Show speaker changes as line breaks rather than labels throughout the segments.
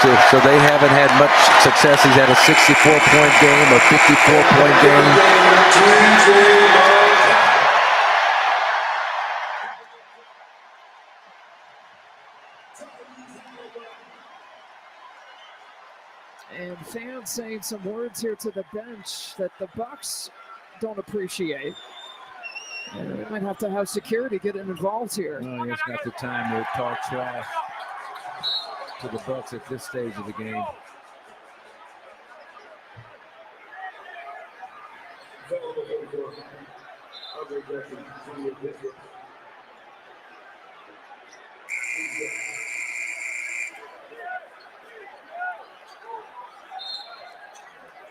explosive, so they haven't had much success. He's had a 64-point game, a 54-point game.
And fans saying some words here to the bench that the Bucks don't appreciate. And we might have to have security get involved here.
No, it's not the time to talk trash to the Bucks at this stage of the game.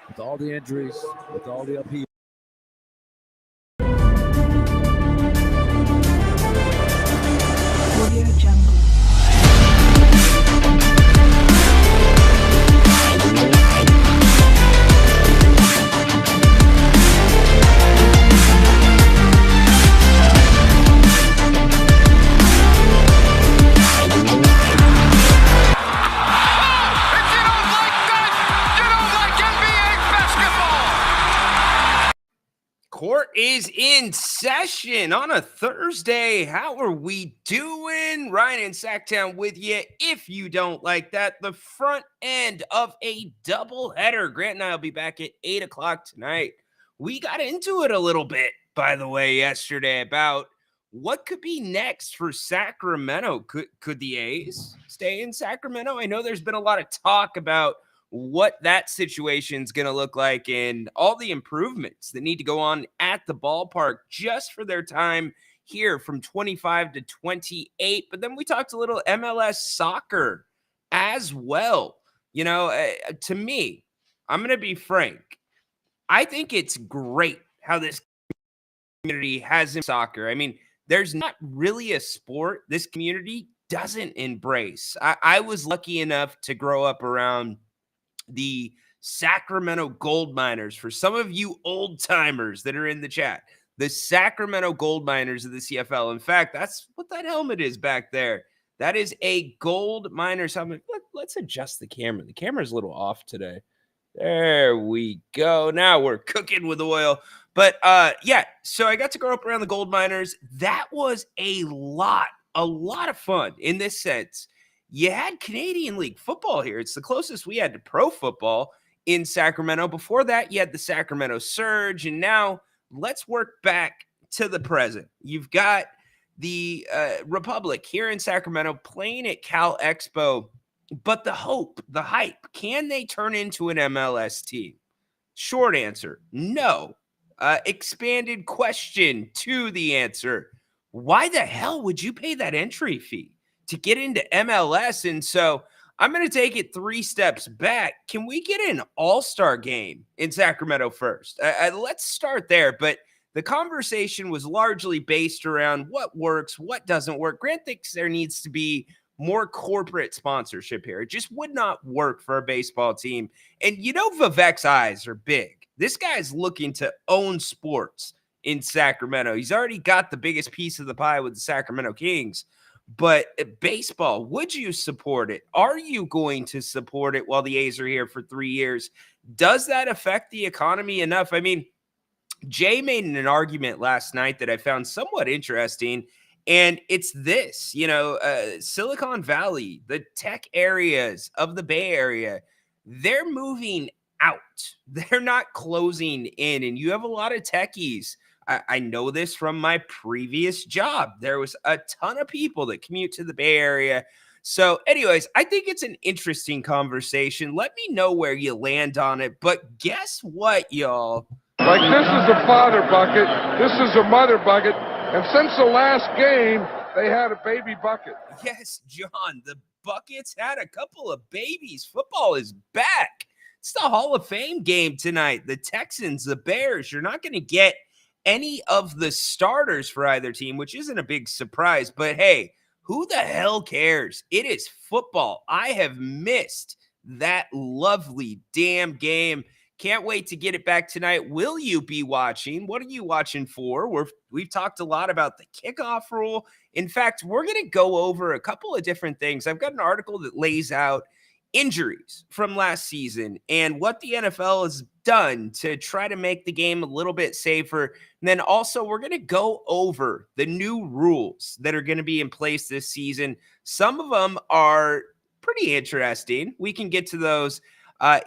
With all the injuries, with all the upheaval.
Court is in session on a Thursday. How are we doing? Ryan in Sacktown with you. If you don't like that, the front end of a doubleheader. Grant and I will be back at 8 o'clock tonight. We got into it a little bit, by the way, yesterday about what could be next for Sacramento. Could the A's stay in Sacramento? I know there's been a lot of talk about what that situation is going to look like and all the improvements that need to go on at the ballpark just for their time here from 25 to 28. But then we talked a little MLS soccer as well. You know, to me, I'm going to be frank. I think it's great how this community has in soccer. I mean, there's not really a sport this community doesn't embrace. I was lucky enough to grow up around the Sacramento Gold Miners. For some of you old timers that are in the chat, the Sacramento Gold Miners of the CFL. In fact, that's what that helmet is back there. That is a Gold Miners helmet. Let's adjust the camera. The camera's a little off today. There we go. Now we're cooking with oil. But yeah, so I got to grow up around the Gold Miners. That was a lot of fun in this sense. You had Canadian League football here. It's the closest we had to pro football in Sacramento. Before that, you had the Sacramento Surge. And now let's work back to the present. You've got the Republic here in Sacramento playing at Cal Expo. But the hope, the hype, can they turn into an MLS team? Short answer, no. Expanded question to the answer. Why the hell would you pay that entry fee to get into MLS? And so I'm going to take it 3 steps back. Can we get an all-star game in Sacramento first? Let's start there. But the conversation was largely based around what works, what doesn't work. Grant thinks there needs to be more corporate sponsorship here. It just would not work for a baseball team. And you know Vivek's eyes are big. This guy's looking to own sports in Sacramento. He's already got the biggest piece of the pie with the Sacramento Kings. But baseball, would you support it? Are you going to support it while the A's are here for 3 years? Does that affect the economy enough? I mean, Jay made an argument last night that I found somewhat interesting, and it's this, Silicon Valley, the tech areas of the Bay Area, they're moving out. They're not closing in, and you have a lot of techies. I know this from my previous job. There was a ton of people that commute to the Bay Area. So anyways, I think it's an interesting conversation. Let me know where you land on it. But guess what, y'all?
Like, this is a father bucket. This is a mother bucket. And since the last game, they had a baby bucket.
Yes, John, the Buckets had a couple of babies. Football is back. It's the Hall of Fame game tonight. The Texans, the Bears. You're not going to get any of the starters for either team, which isn't a big surprise. But hey, who the hell cares? It is football. I have missed that lovely damn game. Can't wait to get it back tonight. Will you be watching? What are you watching for? We've talked a lot about the kickoff rule. In fact, we're going to go over a couple of different things. I've got an article that lays out injuries from last season and what the NFL has done to try to make the game a little bit safer. And then also, we're going to go over the new rules that are going to be in place this season. Some of them are pretty interesting. We can get to those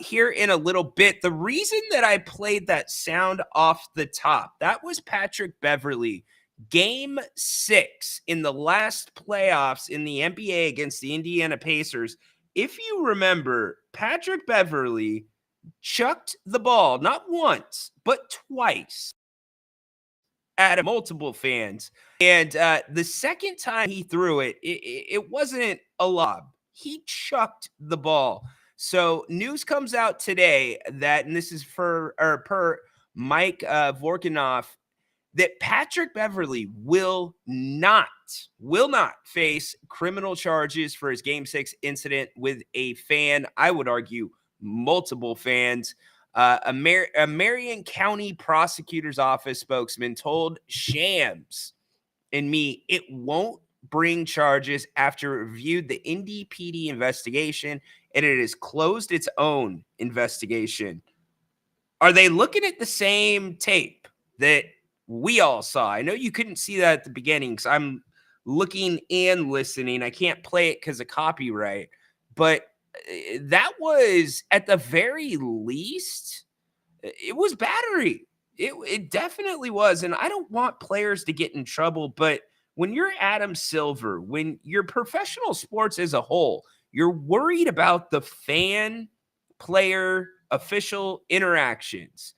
here in a little bit. The reason that I played that sound off the top, that was Patrick Beverley. Game 6 in the last playoffs in the NBA against the Indiana Pacers. If you remember, Patrick Beverley chucked the ball not once, but twice at multiple fans. And the second time he threw it, it wasn't a lob. He chucked the ball. So news comes out today that, and this is per Mike Vorkunov, that Patrick Beverley will not face criminal charges for his Game 6 incident with a fan. I would argue multiple fans. A Marion County Prosecutor's Office spokesman told Shams and me it won't bring charges after it reviewed the Indy PD investigation, and it has closed its own investigation. Are they looking at the same tape that we all saw? I know you couldn't see that at the beginning because I'm looking and listening. I can't play it because of copyright, but that was, at the very least, it was battery. It definitely was. And I don't want players to get in trouble, but when you're Adam Silver, when you're professional sports as a whole, you're worried about the fan, player, official interactions.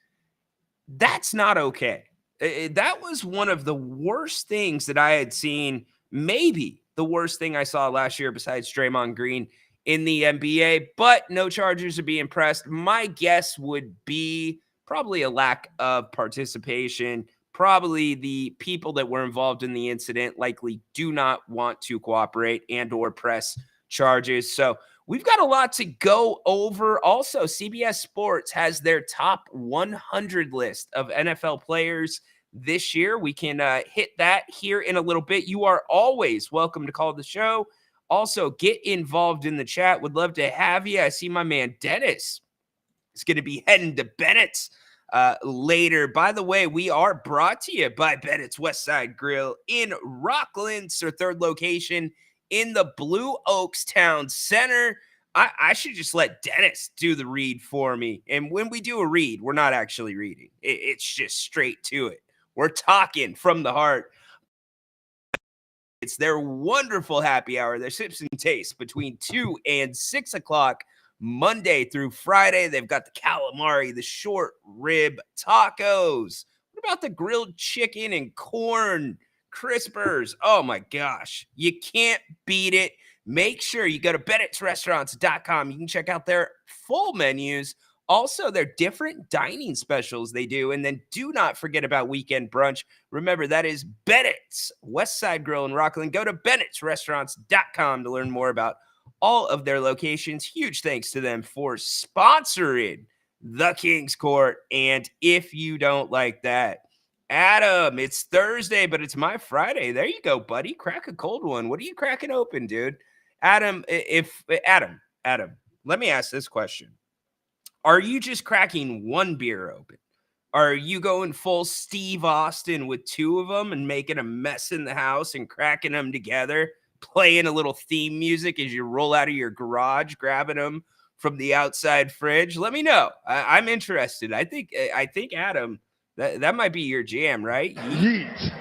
That's not okay. That was one of the worst things that I had seen, maybe the worst thing I saw last year besides Draymond Green in the NBA, but no charges are being pressed. My guess would be probably a lack of participation. Probably the people that were involved in the incident likely do not want to cooperate and or press charges. So we've got a lot to go over. Also, CBS Sports has their top 100 list of NFL players this year. We can hit that here in a little bit. You are always welcome to call the show. Also, get involved in the chat. Would love to have you. I see my man Dennis is going to be heading to Bennett's later. By the way, we are brought to you by Bennett's Westside Grill in Rockland. It's their third location in the Blue Oaks Town Center. I should just let Dennis do the read for me. And when we do a read, we're not actually reading. It's just straight to it. We're talking from the heart. It's their wonderful happy hour, their sips and tastes between 2 and 6 o'clock, Monday through Friday. They've got the calamari, the short rib tacos. What about the grilled chicken and corn crispers? Oh my gosh, you can't beat it. Make sure you go to Bennett'sRestaurants.com. You can check out their full menus, also their different dining specials they do. And then do not forget about weekend brunch. Remember, that is Bennett's Westside Grill in Rockland. Go to Bennett'sRestaurants.com to learn more about all of their locations. Huge thanks to them for sponsoring the King's Court. And if you don't like that, Adam, it's Thursday, but it's my Friday. There you go, buddy. Crack a cold one. What are you cracking open, dude? Adam, Adam, let me ask this question. Are you just cracking one beer open? Are you going full Steve Austin with two of them and making a mess in the house and cracking them together, playing a little theme music as you roll out of your garage, grabbing them from the outside fridge? Let me know. I'm interested. I think Adam, that might be your jam, right? Yeet.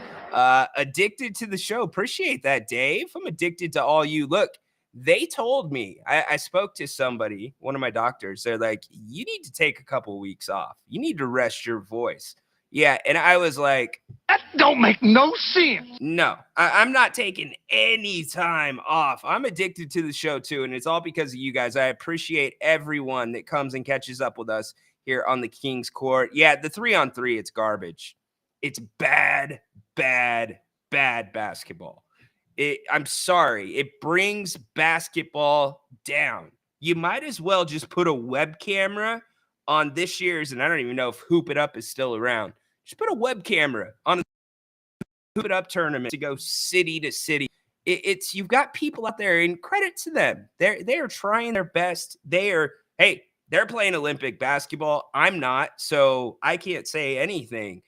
Addicted to the show. Appreciate that, Dave. I'm addicted to all you. Look, they told me, I spoke to somebody, one of my doctors. They're like, you need to take a couple weeks off. You need to rest your voice. Yeah. And I was like,
that don't make no sense.
No, I'm not taking any time off. I'm addicted to the show too. And it's all because of you guys. I appreciate everyone that comes and catches up with us here on the King's Court. Yeah, the 3-on-3, it's garbage. It's bad basketball. I'm sorry. It brings basketball down. You might as well just put a web camera on this year's, and I don't even know if Hoop It Up is still around. Just put a web camera on a Hoop It Up tournament to go city to city It's you've got people out there, and credit to them. They are trying their best. They're playing Olympic basketball. I'm not, so I can't say anything.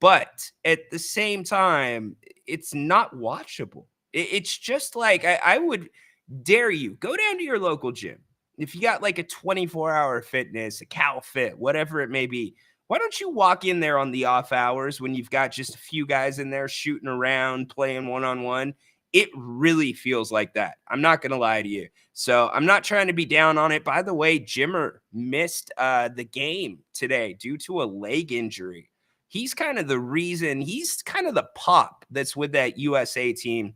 But at the same time, it's not watchable. It's just like I would dare you go down to your local gym. If you got like a 24-hour fitness, a Cal Fit, whatever it may be, why don't you walk in there on the off hours when you've got just a few guys in there shooting around, playing one-on-one? It really feels like that. I'm not going to lie to you. So I'm not trying to be down on it. By the way, Jimmer missed the game today due to a leg injury. He's kind of the reason, he's kind of the pop that's with that USA team,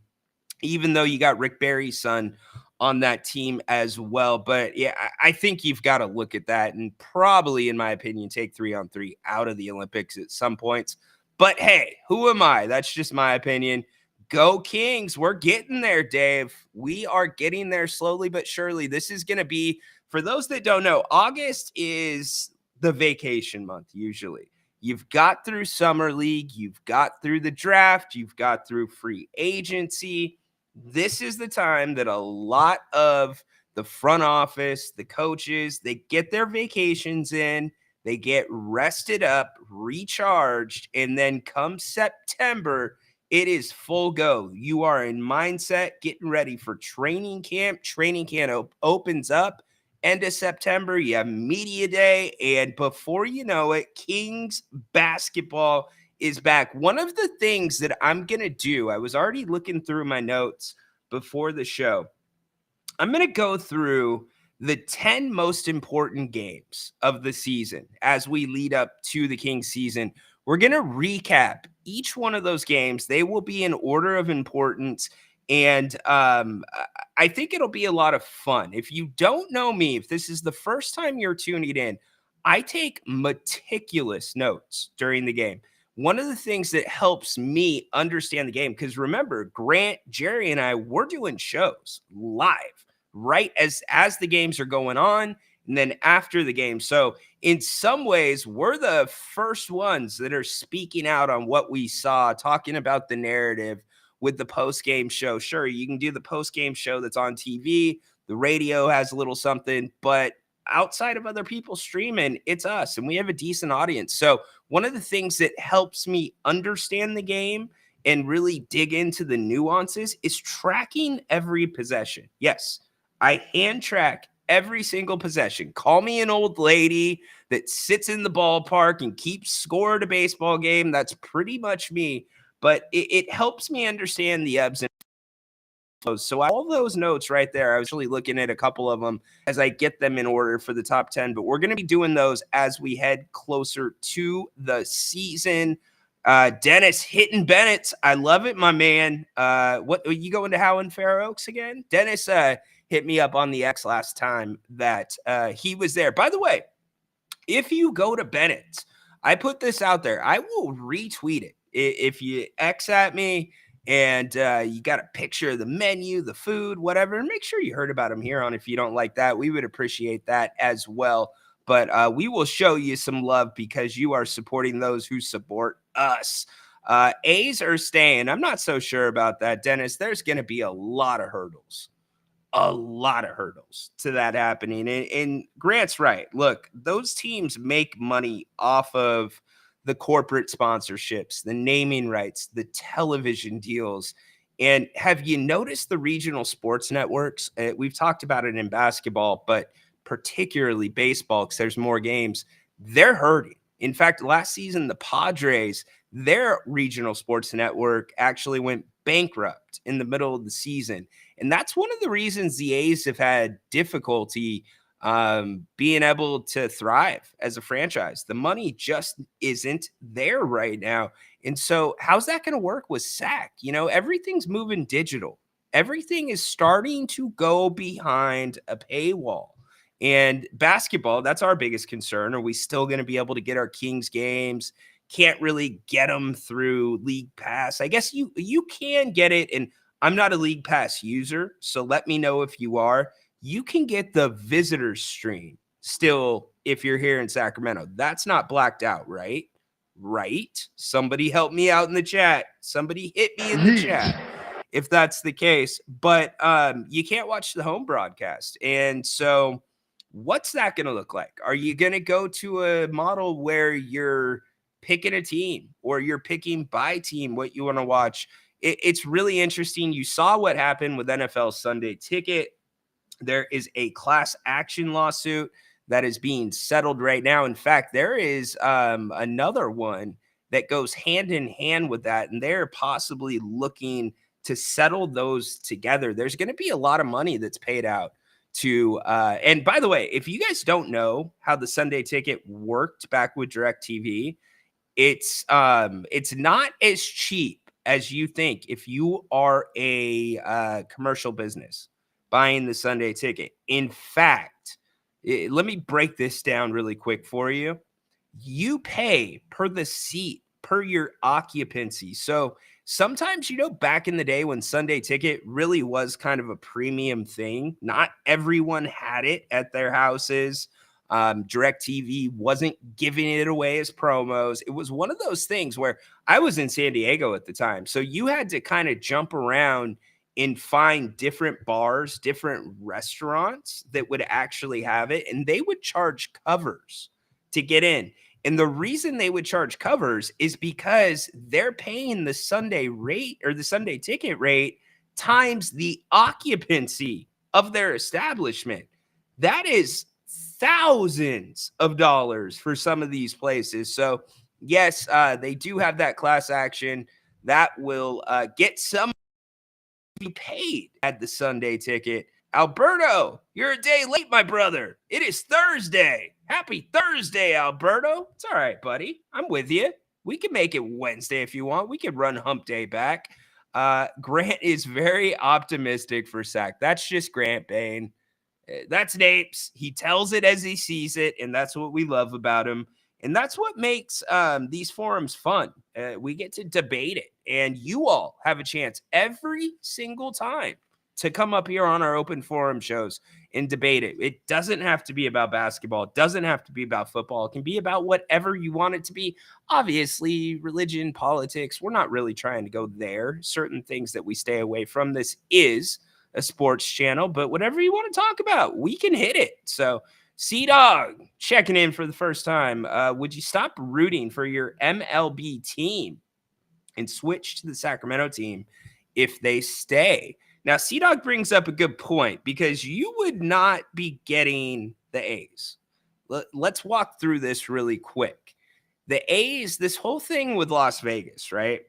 even though you got Rick Barry's son on that team as well. But yeah, I think you've got to look at that and probably, in my opinion, take 3-on-3 out of the Olympics at some points. But hey, who am I? That's just my opinion. Go Kings. We're getting there, Dave. We are getting there slowly but surely. This is going to be, for those that don't know, August is the vacation month usually. You've got through Summer League. You've got through the draft. You've got through free agency. This is the time that a lot of the front office, the coaches, they get their vacations in, they get rested up, recharged, and then come September, it is full go. You are in mindset, getting ready for training camp. Training camp opens up end of September. You have media day, and before you know it, Kings basketball is back. One of the things that I'm going to do, I was already looking through my notes before the show. I'm going to go through the 10 most important games of the season as we lead up to the Kings season. We're going to recap each one of those games. They will be in order of importance. And I think it'll be a lot of fun. If you don't know me, if this is the first time you're tuning in, I take meticulous notes during the game. One of the things that helps me understand the game, because remember, Grant, Jerry, and I, we're doing shows live, right as the games are going on, and then after the game. So in some ways, we're the first ones that are speaking out on what we saw, talking about the narrative with the post-game show. Sure, you can do the post-game show that's on TV. The radio has a little something, but outside of other people streaming, it's us, and we have a decent audience. So one of the things that helps me understand the game and really dig into the nuances is tracking every possession. Yes, I hand track every single possession. Call me an old lady that sits in the ballpark and keeps score at a baseball game. That's pretty much me, but it helps me understand the ebbs and flows. So all those notes right there, I was really looking at a couple of them as I get them in order for the top 10, but we're going to be doing those as we head closer to the season. Dennis hitting Bennett. I love it, my man. What, are you going to Howland Fair Oaks again? Dennis hit me up on the X last time that he was there. By the way, if you go to Bennett, I put this out there. I will retweet it. If you X at me and you got a picture of the menu, the food, whatever, and make sure you heard about them here on If You Don't Like That. We would appreciate that as well. But we will show you some love because you are supporting those who support us. A's are staying. I'm not so sure about that, Dennis. There's going to be a lot of hurdles to that happening. And Grant's right. Look, those teams make money off of the corporate sponsorships, the naming rights, the television deals. And have you noticed the regional sports networks? We've talked about it in basketball, but particularly baseball, because there's more games. They're hurting. In fact, last season, the Padres, their regional sports network actually went bankrupt in the middle of the season. And that's one of the reasons the A's have had difficulty being able to thrive as a franchise. The money just isn't there right now. And so how's that going to work with SAC? You know, everything's moving digital. Everything is starting to go behind a paywall. And basketball, that's our biggest concern. Are we still going to be able to get our Kings games? Can't really get them through League Pass. I guess you can get it, and I'm not a League Pass user, so let me know if you are. You can get the visitor stream still if you're here in Sacramento. That's not blacked out, right? Right? Somebody help me out in the chat. Somebody hit me in the chat. if that's the case. But you can't watch the home broadcast. And so what's that going to look like? Are you going to go to a model where you're picking a team or you're picking by team what you want to watch? It's really interesting. You saw what happened with NFL Sunday Ticket. There is a class action lawsuit that is being settled right now. In fact, there is another one that goes hand in hand with that, and they're possibly looking to settle those together. There's going to be a lot of money that's paid out to and by the way, if you guys don't know how the Sunday Ticket worked back with DirecTV, it's not as cheap as you think if you are a commercial business buying the Sunday Ticket. In fact, let me break this down really quick for you. You pay per the seat, per your occupancy. So sometimes, back in the day when Sunday Ticket really was kind of a premium thing, not everyone had it at their houses. DirecTV wasn't giving it away as promos. It was one of those things where I was in San Diego at the time. So you had to kind of jump around and find different bars, different restaurants that would actually have it. And they would charge covers to get in. And the reason they would charge covers is because they're paying the Sunday rate or the Sunday Ticket rate times the occupancy of their establishment. That is thousands of dollars for some of these places. So yes, they do have that class action that will get some be paid at the Sunday Ticket. Alberto, you're a day late, my brother. It is Thursday. Happy Thursday, Alberto. It's all right, buddy. I'm with you. We can make it Wednesday if you want. We can run hump day back. Grant is very optimistic for Sack. That's just Grant Bain. That's Napes. He tells it as he sees it, and that's what we love about him. And that's what makes these forums fun. We get to debate it, and you all have a chance every single time to come up here on our open forum shows and debate it. It doesn't have to be about basketball. It doesn't have to be about football. It can be about whatever you want it to be. Obviously, religion, politics, we're not really trying to go there. Certain things that we stay away from. This is a sports channel, but whatever you want to talk about, we can hit it. So C-Dog checking in for the first time. Would you stop rooting for your MLB team and switch to the Sacramento team if they stay? Now, C-Dog brings up a good point because you would not be getting the A's. Let's walk through this really quick. The A's, this whole thing with Las Vegas, right?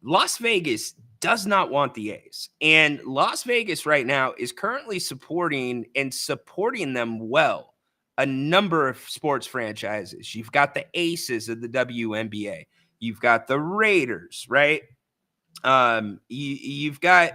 Las Vegas does not want the A's. And Las Vegas right now is currently supporting them well, a number of sports franchises. You've got the Aces of the WNBA. You've got the Raiders, right? You've got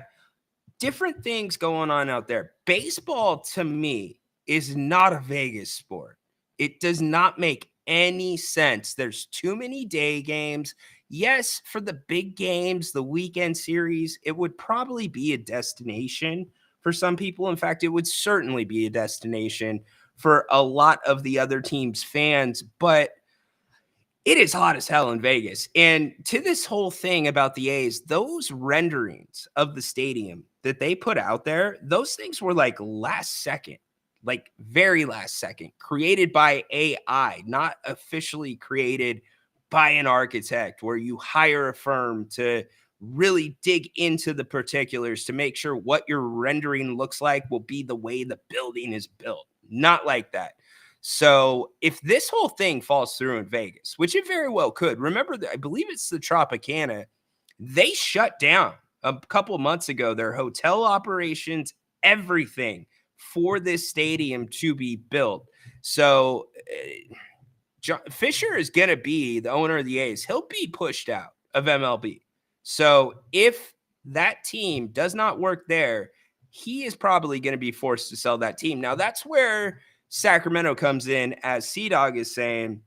different things going on out there. Baseball, to me, is not a Vegas sport. It does not make any sense. There's too many day games. Yes, for the big games, the weekend series, it would probably be a destination for some people. In fact, it would certainly be a destination for a lot of the other teams' fans, but it is hot as hell in Vegas. And to this whole thing about the A's, those renderings of the stadium that they put out there, those things were like last second, like very last second, created by AI, not officially created by an architect, where you hire a firm to really dig into the particulars to make sure what your rendering looks like will be the way the building is built. Not like that. So if this whole thing falls through in Vegas, which it very well could, remember that I believe it's the Tropicana, they shut down a couple of months ago their hotel operations, everything for this stadium to be built. So John Fisher is going to be the owner of the A's. He'll be pushed out of MLB. So if that team does not work there, he is probably going to be forced to sell that team. Now, that's where Sacramento comes in, as C-Dog is saying,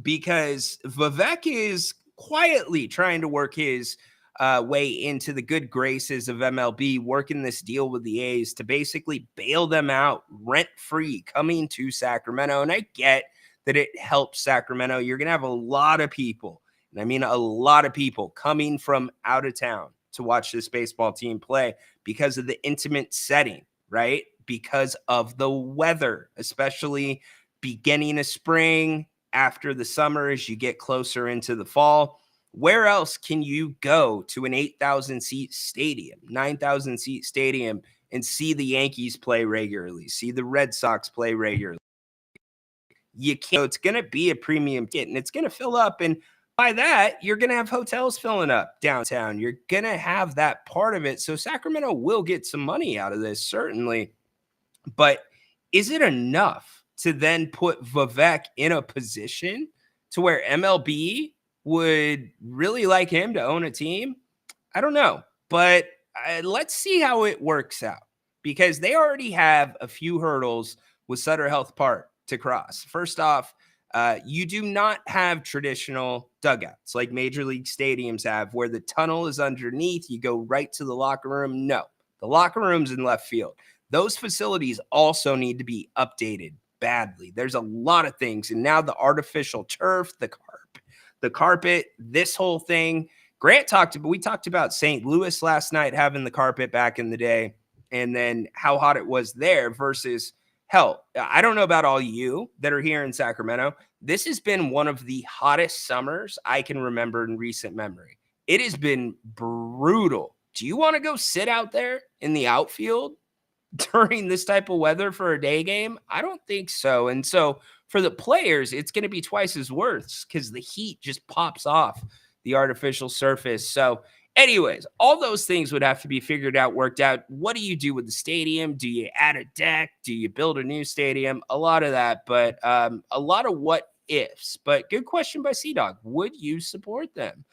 because Vivek is quietly trying to work his way into the good graces of MLB, working this deal with the A's to basically bail them out rent-free coming to Sacramento. And I get that it helps Sacramento. You're going to have a lot of people, and I mean a lot of people, coming from out of town to watch this baseball team play because of the intimate setting, right? Because of the weather, especially beginning of spring, after the summer, as you get closer into the fall. Where else can you go to an 8,000 seat stadium, 9,000 seat stadium, and see the Yankees play regularly, see the Red Sox play regularly? You can't. It's going to be a premium kit, and it's going to fill up. And by that, you're going to have hotels filling up downtown. You're going to have that part of it. So Sacramento will get some money out of this, certainly. But is it enough to then put Vivek in a position to where MLB would really like him to own a team? I don't know. But let's see how it works out, because they already have a few hurdles with Sutter Health Park to cross. First off, you do not have traditional dugouts like major league stadiums have, where the tunnel is underneath. You go right to the locker room. No, the locker room's in left field. Those facilities also need to be updated badly. There's a lot of things. And now the artificial turf, the carpet, this whole thing. We talked about St. Louis last night having the carpet back in the day, and then how hot it was there versus hell. I don't know about all you that are here in Sacramento. This has been one of the hottest summers I can remember in recent memory. It has been brutal. Do you want to go sit out there in the outfield during this type of weather for a day game? I don't think so. And so for the players, it's going to be twice as worse because the heat just pops off the artificial surface. So anyways, all those things would have to be figured out, worked out. What do you do with the stadium? Do you add a deck? Do you build a new stadium? A lot of that, but a lot of what ifs. But good question by C-Dog. Would you support them?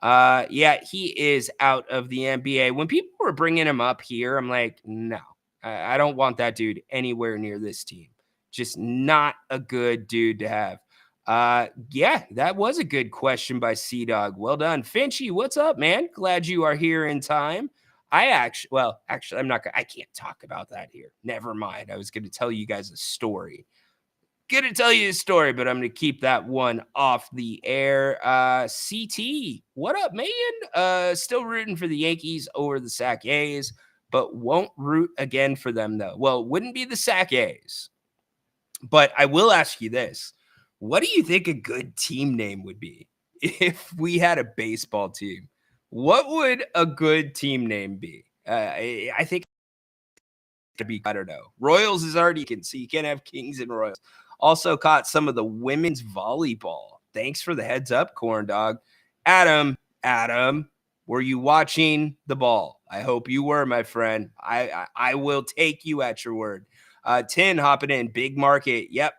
Yeah, he is out of the NBA. When people were bringing him up here, I'm like, no, I don't want that dude anywhere near this team. Just not a good dude to have. Yeah, that was a good question by C-Dog. Well done. Finchy, what's up, man? Glad you are here in time. I can't talk about that here. Never mind. I was going to tell you guys a story. But I'm going to keep that one off the air. CT, what up, man? Still rooting for the Yankees over the Sac A's, but won't root again for them, though. Well, it wouldn't be the Sac A's. But I will ask you this. What do you think a good team name would be if we had a baseball team? What would a good team name be? I think I don't know. Royals is already so you can't have Kings and Royals. Also caught some of the women's volleyball. Thanks for the heads up, Corn Dog. Adam, were you watching the ball? I hope you were, my friend. I will take you at your word. Tin hopping in, big market. Yep.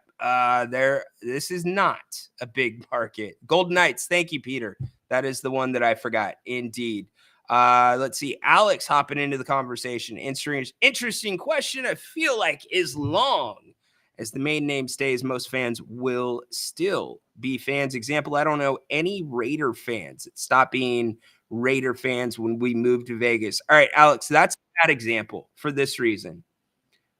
This is not a big market. Golden Knights. Thank you, Peter. That is the one that I forgot. Indeed. Let's see. Alex hopping into the conversation. Interesting question. I feel like is long. As the main name stays, most fans will still be fans. Example, I don't know any Raider fans that stopped being Raider fans when we moved to Vegas. All right, Alex, that's that example for this reason.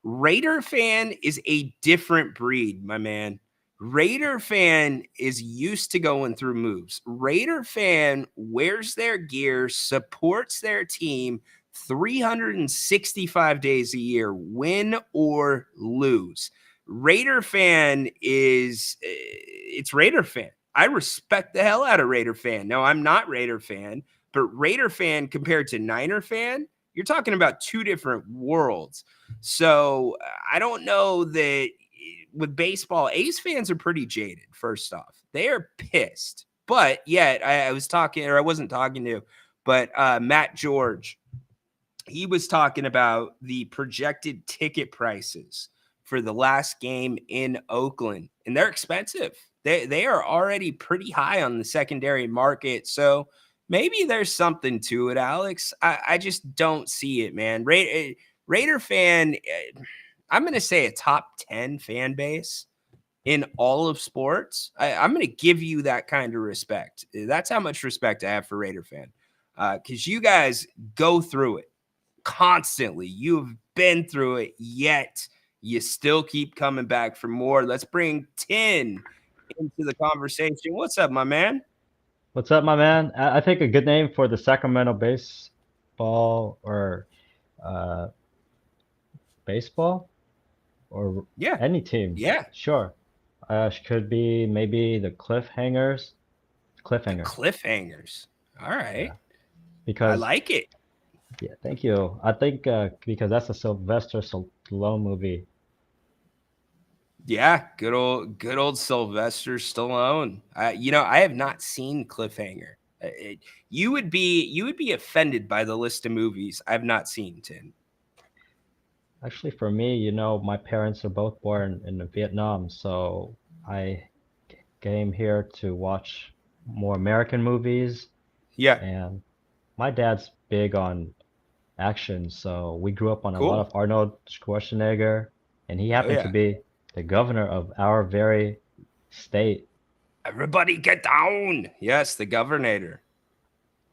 Raider fan is a different breed, my man. Raider fan is used to going through moves. Raider fan wears their gear, supports their team 365 days a year, win or lose. Raider fan it's Raider fan. I respect the hell out of Raider fan. No, I'm not Raider fan, but Raider fan compared to Niner fan, you're talking about two different worlds. So I don't know that with baseball, A's fans are pretty jaded. First off, they are pissed, but yet I wasn't talking to, but Matt George, he was talking about the projected ticket prices for the last game in Oakland, and they're expensive. They are already pretty high on the secondary market. So maybe there's something to it, Alex. I just don't see it, man. Raider fan, I'm going to say a top 10 fan base in all of sports. I'm going to give you that kind of respect. That's how much respect I have for Raider fan, because you guys go through it constantly. You've been through it, yet you still keep coming back for more. Let's bring Tin into the conversation. What's up, my man?
What's up, my man? I think a good name for the Sacramento base football or uh, baseball or
Yeah.
any team.
Yeah.
Sure. Could be maybe the
The
cliffhanger.
cliffhangers. All right.
Yeah.
I
Because
like it.
yeah, thank you. I think because that's a Sylvester Stallone movie.
Yeah, good old Sylvester Stallone. I have not seen Cliffhanger. You would be offended by the list of movies I've not seen, Tin.
Actually, for me, my parents are both born in Vietnam, so I came here to watch more American movies,
Yeah,
and my dad's big on action, so we grew up on a lot
cool.
of Arnold Schwarzenegger, and he
Oh
happened to
yeah.
be the governor of our very state.
Everybody get down. Yes, the governor.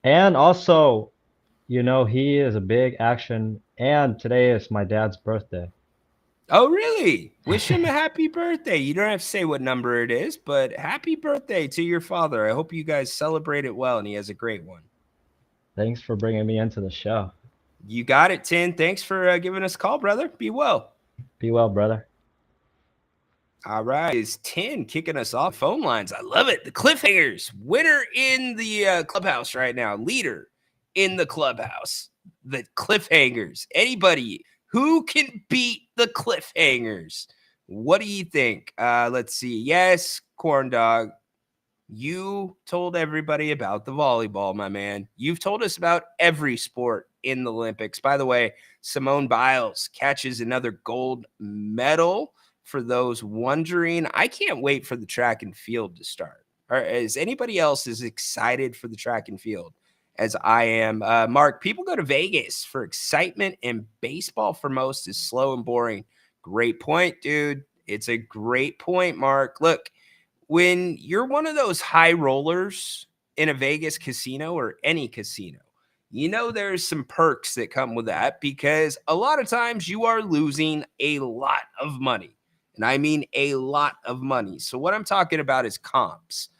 And also, he is a big action, and today is my dad's birthday.
Oh, really? Wish him a happy birthday. You don't have to say what number it is, but happy birthday to your father. I hope you guys celebrate it well and he has a great one.
Thanks for bringing me into the show.
You got it, Tin. Thanks for giving us a call, brother. Be well.
Be well, brother.
All right, is 10 kicking us off phone lines. I love it. The Cliffhangers, winner in the clubhouse right now, leader in the clubhouse. The Cliffhangers. Anybody who can beat the Cliffhangers? What do you think? Let's see. Yes, Corn Dog. You told everybody about the volleyball, my man. You've told us about every sport in the Olympics. By the way, Simone Biles catches another gold medal. For those wondering, I can't wait for the track and field to start. Or is anybody else as excited for the track and field as I am? Mark, people go to Vegas for excitement, and baseball for most is slow and boring. Great point, dude. It's a great point, Mark. Look, when you're one of those high rollers in a Vegas casino or any casino, there's some perks that come with that because a lot of times you are losing a lot of money. And I mean a lot of money. So what I'm talking about is comps.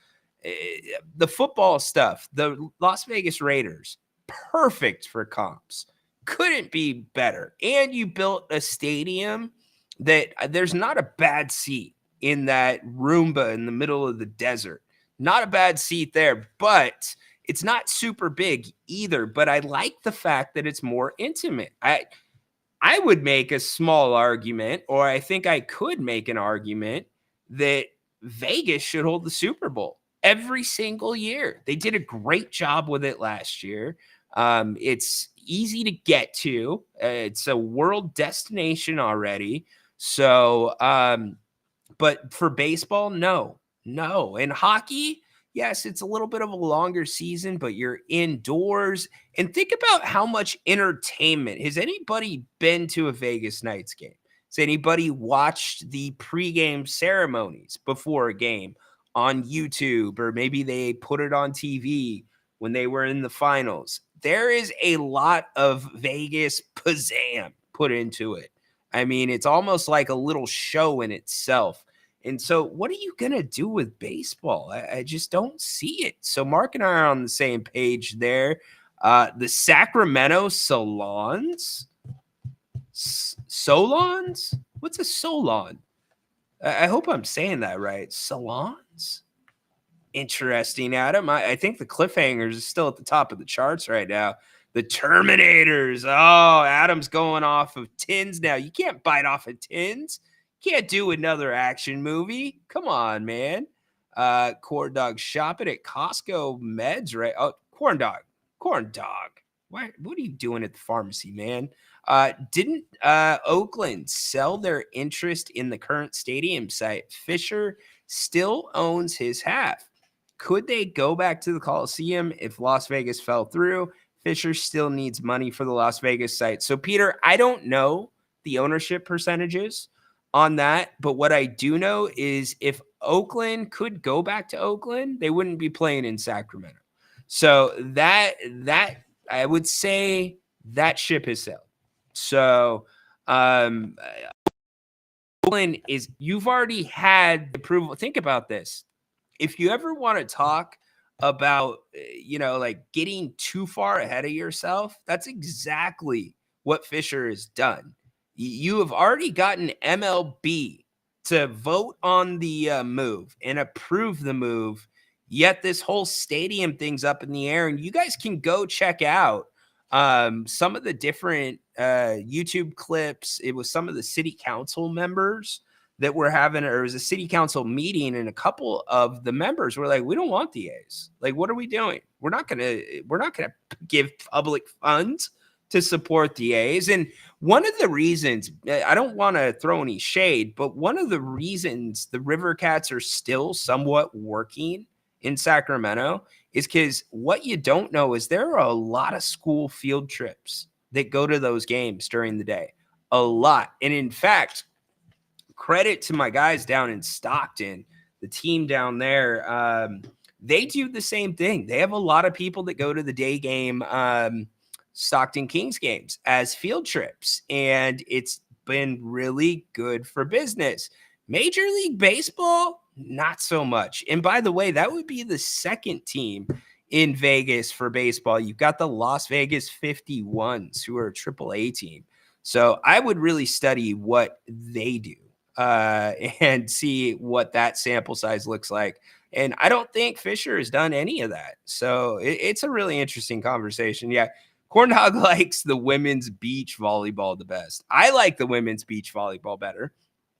The football stuff, the Las Vegas Raiders, perfect for comps. Couldn't be better. And you built a stadium that there's not a bad seat in that Roomba in the middle of the desert. Not a bad seat there, but it's not super big either. But I like the fact that it's more intimate. I would make a small argument, or I think I could make an argument that Vegas should hold the Super Bowl every single year. They did a great job with it last year. It's easy to get to. It's a world destination already. So, but for baseball, no. And hockey, yes, it's a little bit of a longer season, but you're indoors. And think about how much entertainment. Has anybody been to a Vegas Knights game? Has anybody watched the pregame ceremonies before a game on YouTube, or maybe they put it on TV when they were in the finals? There is a lot of Vegas pizzazz put into it. I mean, it's almost like a little show in itself. And so, what are you going to do with baseball? I just don't see it. So, Mark and I are on the same page there. The Sacramento Solons? Solons? What's a Solon? I hope I'm saying that right. Solons? Interesting, Adam. I think the Cliffhangers is still at the top of the charts right now. The Terminators. Oh, Adam's going off of tins now. You can't bite off of tins. Can't do another action movie. Come on, man. Corn Dog shopping at Costco Meds, right? Oh, Corn Dog. What are you doing at the pharmacy, man? Didn't Oakland sell their interest in the current stadium site? Fisher still owns his half. Could they go back to the Coliseum if Las Vegas fell through? Fisher still needs money for the Las Vegas site. So, Peter, I don't know the ownership percentages on that, but what I do know is if Oakland could go back to Oakland, they wouldn't be playing in Sacramento. So that I would say that ship has sailed. So Oakland is, you've already had the approval. Think about this. If you ever want to talk about, like getting too far ahead of yourself, that's exactly what Fisher has done. You have already gotten MLB to vote on the move and approve the move. Yet this whole stadium thing's up in the air, and you guys can go check out some of the different YouTube clips. It was some of the city council members that were having, or it was a city council meeting, and a couple of the members were like, we don't want the A's. Like, what are we doing? We're not gonna give public funds to support the A's. And one of the reasons, I don't want to throw any shade, but one of the reasons the River Cats are still somewhat working in Sacramento is because what you don't know is there are a lot of school field trips that go to those games during the day. A lot. And in fact, credit to my guys down in Stockton, the team down there. They do the same thing. They have a lot of people that go to the day game, Stockton Kings games as field trips, and it's been really good for business. Major League Baseball, not so much. And by the way, that would be the second team in Vegas for baseball. You've got the Las Vegas 51s, who are a AAA team. So I would really study what they do and see what that sample size looks like. And I don't think Fisher has done any of that. So it's a really interesting conversation. Yeah. Corndog likes the women's beach volleyball the best. I like the women's beach volleyball better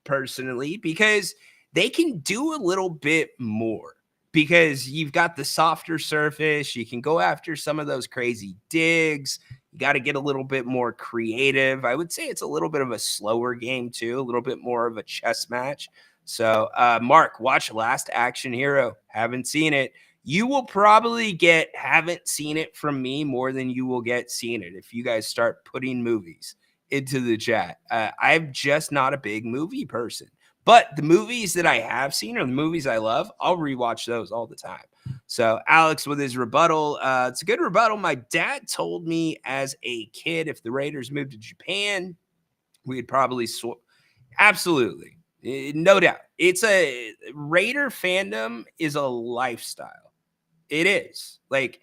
personally because they can do a little bit more, because you've got the softer surface. You can go after some of those crazy digs. You got to get a little bit more creative. I would say it's a little bit of a slower game too, a little bit more of a chess match. So, Mark, watch Last Action Hero. Haven't seen it. You will probably get haven't seen it from me more than you will get seen it if you guys start putting movies into the chat. I'm just not a big movie person. But the movies that I have seen or the movies I love, I'll rewatch those all the time. So Alex with his rebuttal, it's a good rebuttal. My dad told me as a kid, if the Raiders moved to Japan, we'd probably absolutely, no doubt. It's a Raider fandom is a lifestyle. It is. Like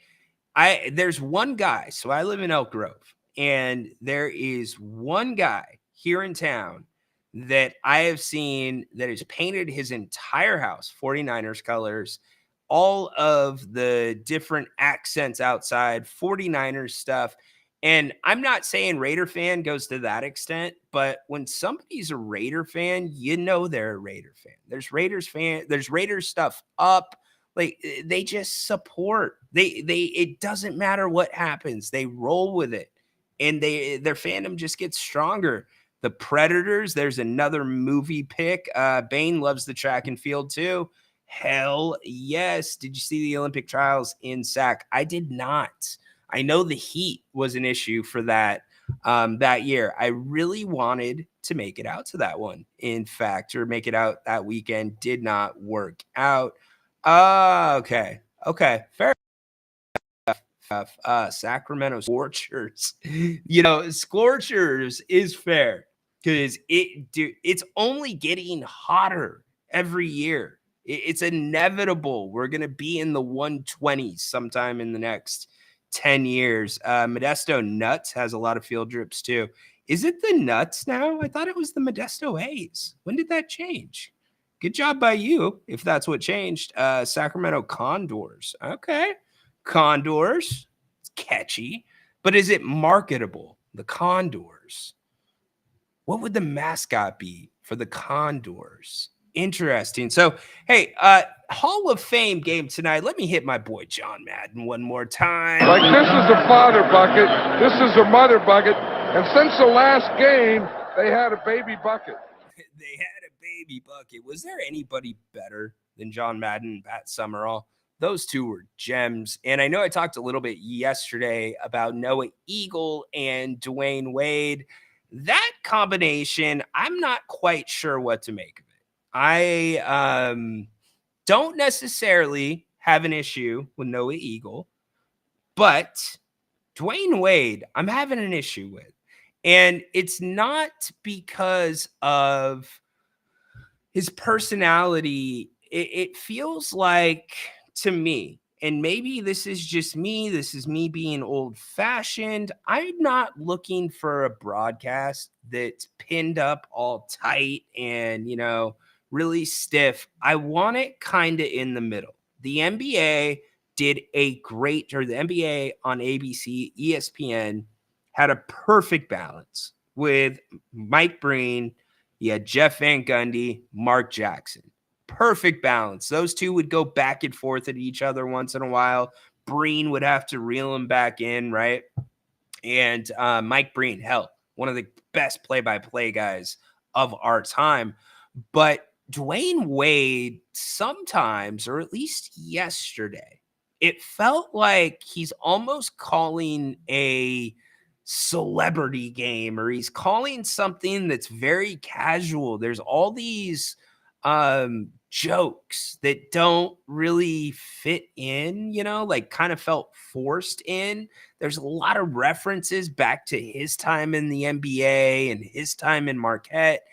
there's one guy. So I live in Elk Grove, and there is one guy here in town that I have seen that has painted his entire house 49ers colors, all of the different accents outside, 49ers stuff. And I'm not saying Raider fan goes to that extent, but when somebody's a Raider fan, you know they're a Raider fan. There's Raiders stuff up. Like they just support. It doesn't matter what happens. They roll with it. And their fandom just gets stronger. The Predators, there's another movie pick. Bane loves the track and field too. Hell yes. Did you see the Olympic trials in Sac? I did not. I know the heat was an issue for that year. I really wanted to make it out to that one, in fact, or make it out that weekend. Did not work out. Okay. Fair enough. Sacramento Scorchers. Scorchers is fair. Because it's only getting hotter every year. It's inevitable. We're going to be in the 120s sometime in the next 10 years. Modesto Nuts has a lot of field trips too. Is it the Nuts now? I thought it was the Modesto A's. When did that change? Good job by you, if that's what changed. Sacramento Condors. Okay. Condors. It's catchy. But is it marketable? The Condors. What would the mascot be for the Condors? Interesting. So, hey, Hall of Fame game tonight. Let me hit my boy John Madden one more time.
Like, this is a father bucket. This is a mother bucket. And since the last game, they had a baby bucket.
They had a baby bucket. Was there anybody better than John Madden and Pat Summerall? Those two were gems. And I know I talked a little bit yesterday about Noah Eagle and Dwayne Wade. That combination, I'm not quite sure what to make of it. I don't necessarily have an issue with Noah Eagle, but Dwayne Wade, I'm having an issue with. And it's not because of his personality. It feels like, to me, and maybe this is just me, this is me being old fashioned. I'm not looking for a broadcast that's pinned up all tight and, really stiff. I want it kind of in the middle. The NBA did a great, or the NBA on ABC, ESPN had a perfect balance with Mike Breen. You had Jeff Van Gundy, Mark Jackson. Perfect balance. Those two would go back and forth at each other once in a while. Breen would have to reel him back in, right? And Mike Breen, hell, one of the best play-by-play guys of our time. But Dwayne Wade sometimes, or at least yesterday, it felt like he's almost calling a celebrity game, or he's calling something that's very casual. There's all these jokes that don't really fit in, like kind of felt forced in. There's a lot of references back to his time in the NBA and his time in Marquette.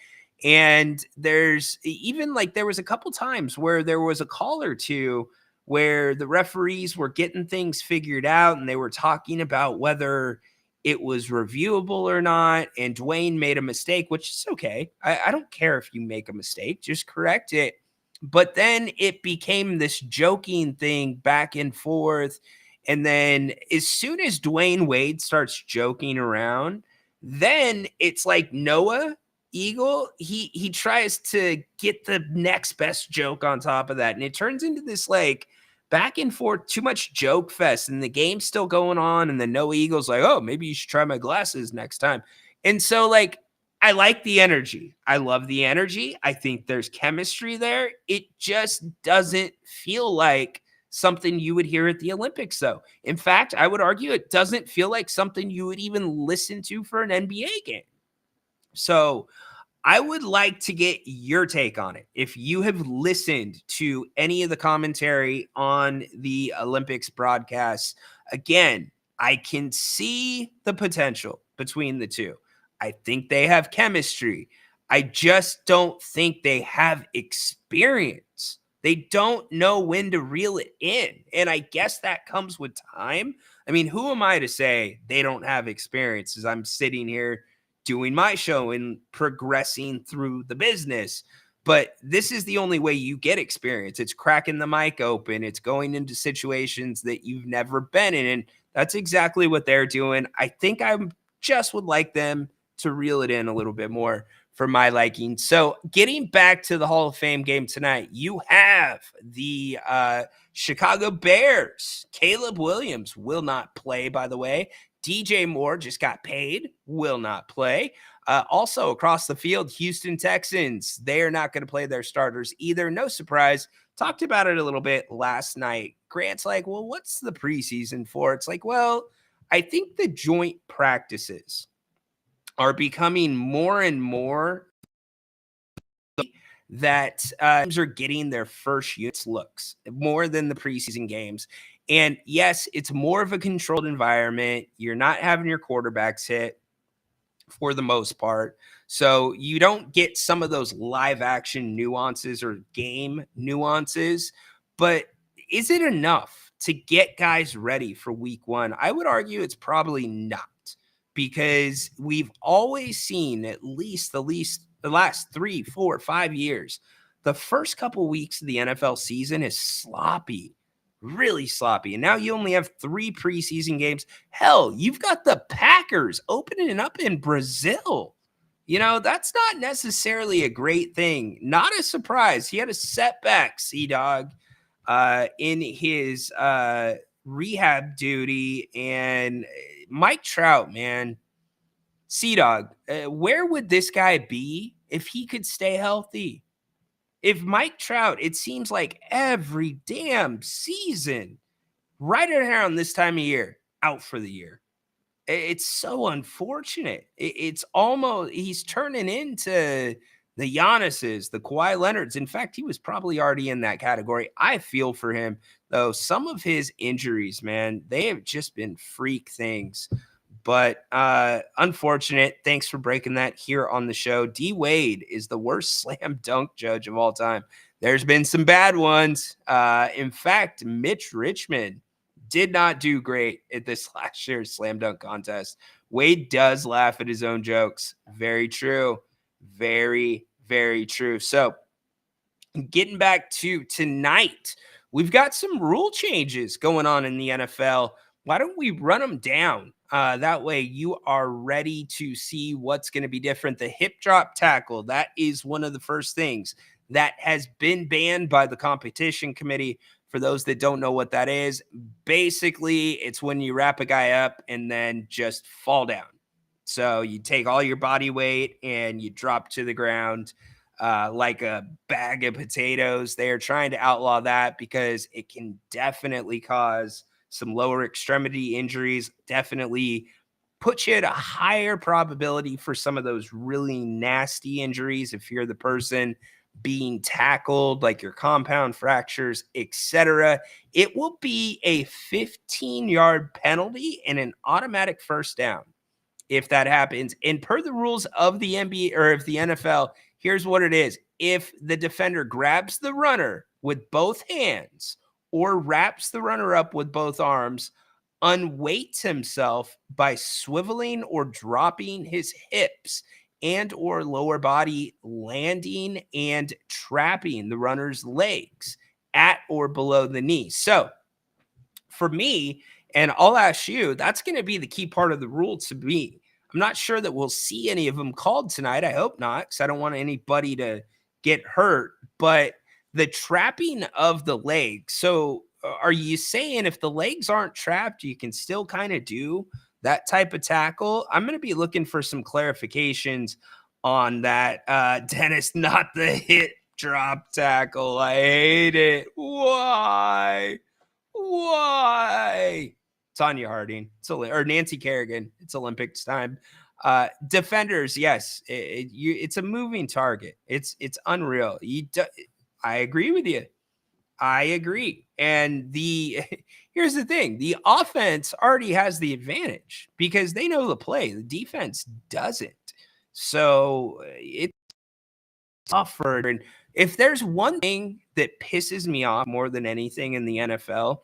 And there's even there was a couple times where there was a call or two where the referees were getting things figured out and they were talking about whether it was reviewable or not. And Dwayne made a mistake, which is okay. I don't care if you make a mistake, just correct it. But then it became this joking thing back and forth. And then as soon as Dwayne Wade starts joking around, then it's like Noah Eagle, he tries to get the next best joke on top of that. And it turns into this back and forth, too much joke fest, and the game's still going on. And then Noah Eagle's like, oh, maybe you should try my glasses next time. And so I like the energy. I love the energy. I think there's chemistry there. It just doesn't feel like something you would hear at the Olympics, though. In fact, I would argue it doesn't feel like something you would even listen to for an NBA game. So I would like to get your take on it. If you have listened to any of the commentary on the Olympics broadcasts, again, I can see the potential between the two. I think they have chemistry. I just don't think they have experience. They don't know when to reel it in. And I guess that comes with time. I mean, who am I to say they don't have experience as I'm sitting here doing my show and progressing through the business? But this is the only way you get experience. It's cracking the mic open. It's going into situations that you've never been in. And that's exactly what they're doing. I think I just would like them to reel it in a little bit more for my liking. So getting back to the Hall of Fame game tonight, you have the Chicago Bears. Caleb Williams will not play, by the way. DJ Moore just got paid, will not play. Also across the field, Houston Texans, they are not going to play their starters either. No surprise. Talked about it a little bit last night. Grant's like, well, what's the preseason for? It's like, well, I think the joint practices are becoming more and more that teams are getting their first units looks more than the preseason games. And yes, it's more of a controlled environment. You're not having your quarterbacks hit for the most part. So you don't get some of those live action nuances or game nuances. But is it enough to get guys ready for week one? I would argue it's probably not, because we've always seen at least the last 3, 4, 5 years, the first couple weeks of the NFL season is sloppy. Really sloppy. And now you only have 3 preseason games. Hell, you've got the Packers opening up in Brazil. That's not necessarily a great thing. Not a surprise. He had a setback, Sea-Dog, in his rehab duty. And Mike Trout, man, Sea-Dog, where would this guy be if he could stay healthy? If Mike Trout, it seems like every damn season, right around this time of year, out for the year. It's so unfortunate. It's almost, he's turning into the Giannis's, the Kawhi Leonards. In fact, he was probably already in that category. I feel for him, though. Some of his injuries, man, they have just been freak things. But unfortunate. Thanks for breaking that here on the show. D Wade is the worst slam dunk judge of all time. there's been some bad ones. In fact, Mitch Richmond did not do great at this last year's slam dunk contest. Wade does laugh at his own jokes. Very true. Very, very true. So getting back to tonight, we've got some rule changes going on in the NFL. Why don't we run them down? That way you are ready to see what's going to be different. The hip drop tackle, that is one of the first things that has been banned by the competition committee. For those that don't know what that is, basically it's when you wrap a guy up and then just fall down. So you take all your body weight and you drop to the ground like a bag of potatoes. They are trying to outlaw that because it can definitely cause some lower extremity injuries, definitely put you at a higher probability for some of those really nasty injuries if you're the person being tackled, like your compound fractures, etc. It will be a 15-yard penalty and an automatic first down if that happens. And per the rules of the NBA or of the NFL, here's what it is. If the defender grabs the runner with both hands or wraps the runner up with both arms, unweights himself by swiveling or dropping his hips and or lower body, landing and trapping the runner's legs at or below the knee. So for me, and I'll ask you, that's going to be the key part of the rule to me. I'm not sure that we'll see any of them called tonight. I hope not, because I don't want anybody to get hurt. But the trapping of the legs. So are you saying if the legs aren't trapped, you can still kind of do that type of tackle? I'm going to be looking for some clarifications on that. Dennis, not the hip drop tackle. I hate it. Why? Tanya Harding, or Nancy Kerrigan. It's Olympics time. Defenders, yes, it's a moving target. It's unreal. I agree with you. I agree. And here's the thing: the offense already has the advantage because they know the play. The defense doesn't. So it's tougher. And if there's one thing that pisses me off more than anything in the NFL,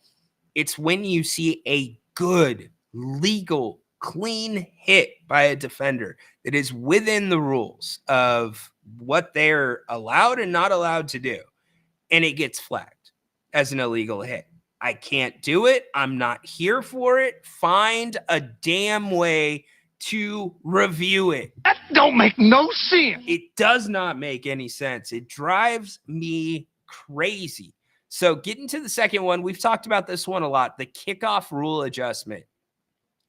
it's when you see a good, legal, clean hit by a defender that is within the rules of what they're allowed and not allowed to do, and it gets flagged as an illegal hit. I can't do it. I'm not here for it. Find a damn way to review it.
That don't make no sense.
It does not make any sense. It drives me crazy. So getting to the second one, we've talked about this one a lot, the kickoff rule adjustment.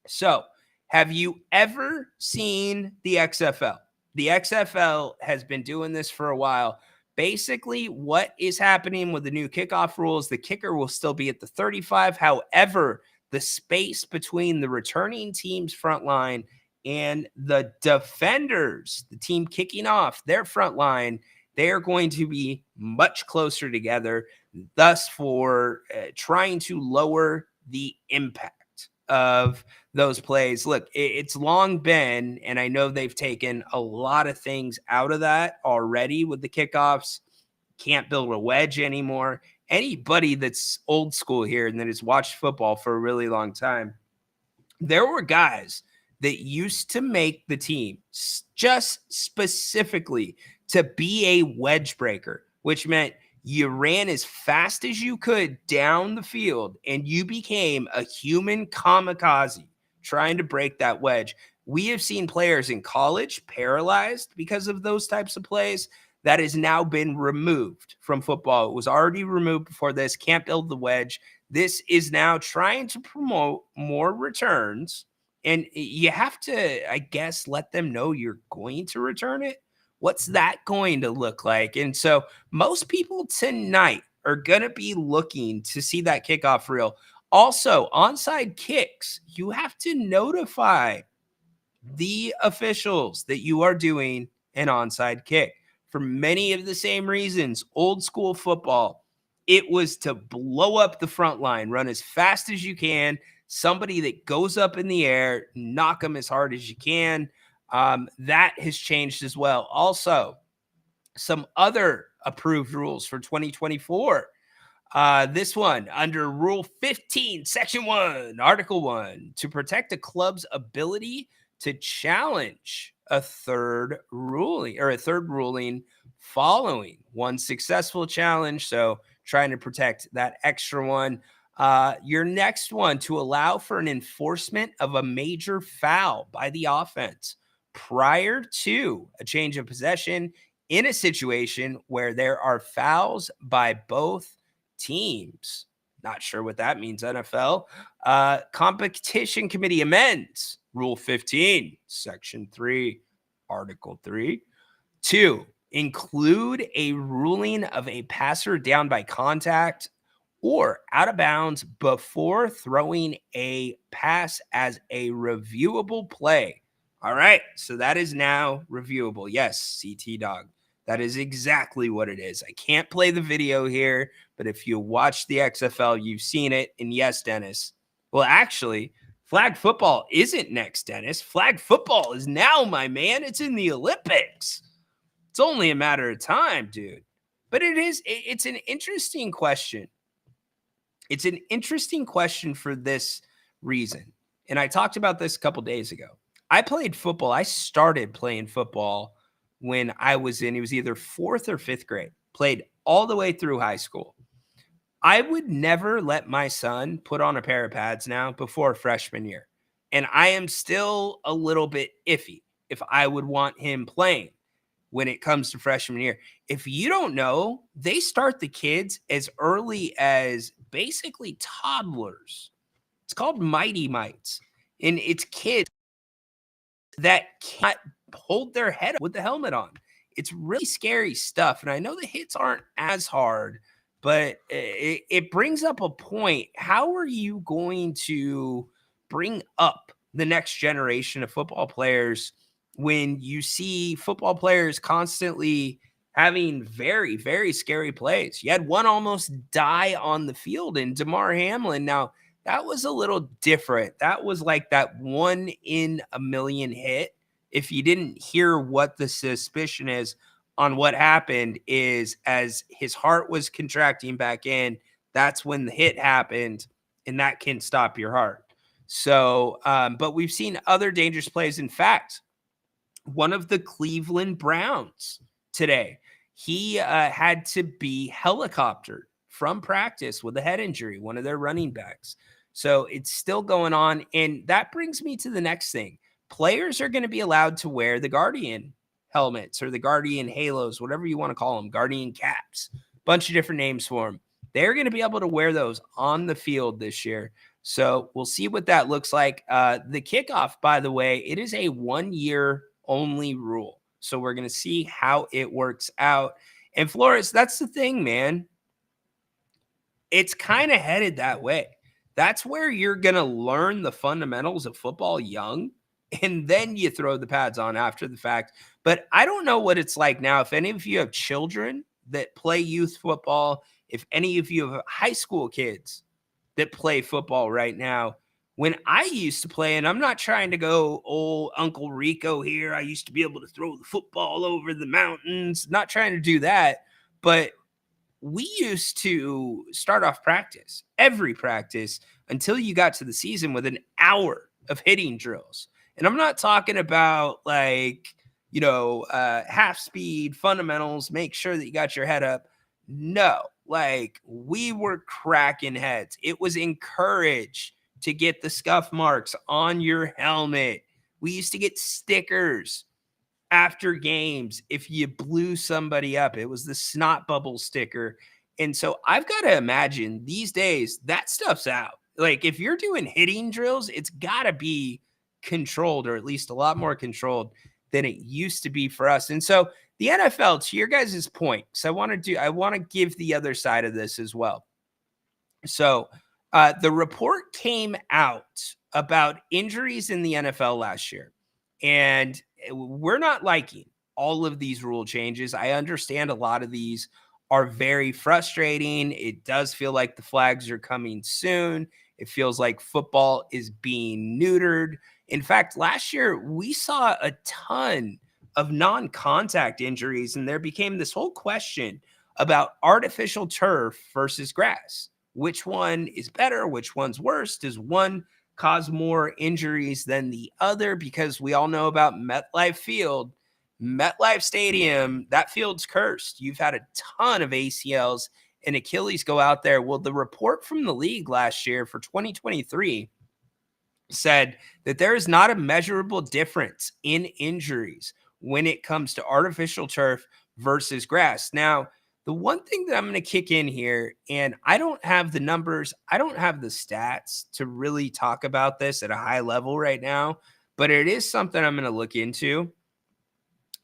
So have you ever seen the XFL? The XFL has been doing this for a while. Basically, what is happening with the new kickoff rules, the kicker will still be at the 35. However, the space between the returning team's front line and the defenders, the team kicking off their front line, they are going to be much closer together, thus for trying to lower the impact of those plays. Look, it's long been, and I know they've taken a lot of things out of that already with the kickoffs. Can't build a wedge anymore. Anybody that's old school here and that has watched football for a really long time, there were guys that used to make the team just specifically to be a wedge breaker, which meant you ran as fast as you could down the field and you became a human kamikaze trying to break that wedge. We have seen players in college paralyzed because of those types of plays. That has now been removed from football. It was already removed before this. Can't build the wedge. This is now trying to promote more returns. And you have to, I guess, let them know you're going to return it. What's that going to look like? And so most people tonight are going to be looking to see that kickoff reel. Also, onside kicks, you have to notify the officials that you are doing an onside kick for many of the same reasons. Old school football, it was to blow up the front line, run as fast as you can, somebody that goes up in the air, knock them as hard as you can. That has changed as well. Also, some other approved rules for 2024. This one under Rule 15, Section 1, Article 1, to protect a club's ability to challenge a third ruling following one successful challenge. So trying to protect that extra one. Your next one, to allow for an enforcement of a major foul by the offense prior to a change of possession in a situation where there are fouls by both teams. Not sure what that means, NFL. Competition Committee amends Rule 15, Section 3, Article 3, to include a ruling of a passer down by contact or out of bounds before throwing a pass as a reviewable play. All right, so that is now reviewable. Yes, CT Dog. That is exactly what it is. I can't play the video here, but if you watch the XFL, you've seen it. And yes, Dennis. Well, actually, flag football isn't next, Dennis. Flag football is now, my man. It's in the Olympics. It's only a matter of time, dude. But it's an interesting question. It's an interesting question for this reason. And I talked about this a couple days ago. I played football. I started playing football when I was it was either 4th or 5th grade, played all the way through high school. I would never let my son put on a pair of pads now before freshman year. And I am still a little bit iffy if I would want him playing when it comes to freshman year. If you don't know, they start the kids as early as basically toddlers. It's called Mighty Mites. And it's kids that can't hold their head up with the helmet on. It's really scary stuff. And I know the hits aren't as hard, but it brings up a point. How are you going to bring up the next generation of football players when you see football players constantly having very, very scary plays? You had one almost die on the field in Damar Hamlin. Now, that was a little different. That was like that 1 in a million hit. If you didn't hear what the suspicion is on what happened, is as his heart was contracting back in, that's when the hit happened, and that can stop your heart. So, but we've seen other dangerous plays. In fact, one of the Cleveland Browns today, he had to be helicoptered from practice with a head injury, one of their running backs. So it's still going on. And that brings me to the next thing. Players are going to be allowed to wear the Guardian helmets or the Guardian halos, whatever you want to call them, Guardian caps, bunch of different names for them. They're going to be able to wear those on the field this year. So we'll see what that looks like. The kickoff, by the way, it is a 1-year only rule. So we're going to see how it works out. And Flores, that's the thing, man. It's kind of headed that way. That's where you're going to learn the fundamentals of football young, and then you throw the pads on after the fact. But I don't know what it's like now. If any of you have children that play youth football, if any of you have high school kids that play football right now, when I used to play, and I'm not trying to go old Uncle Rico here, I used to be able to throw the football over the mountains, not trying to do that, but we used to start off practice, every practice, until you got to the season with an hour of hitting drills. And I'm not talking about like, half speed fundamentals, make sure that you got your head up. No, like we were cracking heads. It was encouraged to get the scuff marks on your helmet. We used to get stickers after games if you blew somebody up. It was the snot bubble sticker. And so I've got to imagine these days that stuff's out. Like if you're doing hitting drills, it's got to be controlled, or at least a lot more controlled than it used to be for us. And so the NFL, to your guys' point, so I want to give the other side of this as well. So the report came out about injuries in the NFL last year, and we're not liking all of these rule changes. I understand a lot of these are very frustrating. It does feel like the flags are coming soon. It feels like football is being neutered. In fact, last year we saw a ton of non-contact injuries, and there became this whole question about artificial turf versus grass. Which one is better? Which one's worse? Does one cause more injuries than the other? Because we all know about MetLife Field, MetLife Stadium, that field's cursed. You've had a ton of ACLs and Achilles go out there. Well, the report from the league last year for 2023 said that there is not a measurable difference in injuries when it comes to artificial turf versus grass. Now, the one thing that I'm going to kick in here, and I don't have the numbers, I don't have the stats to really talk about this at a high level right now, but it is something I'm going to look into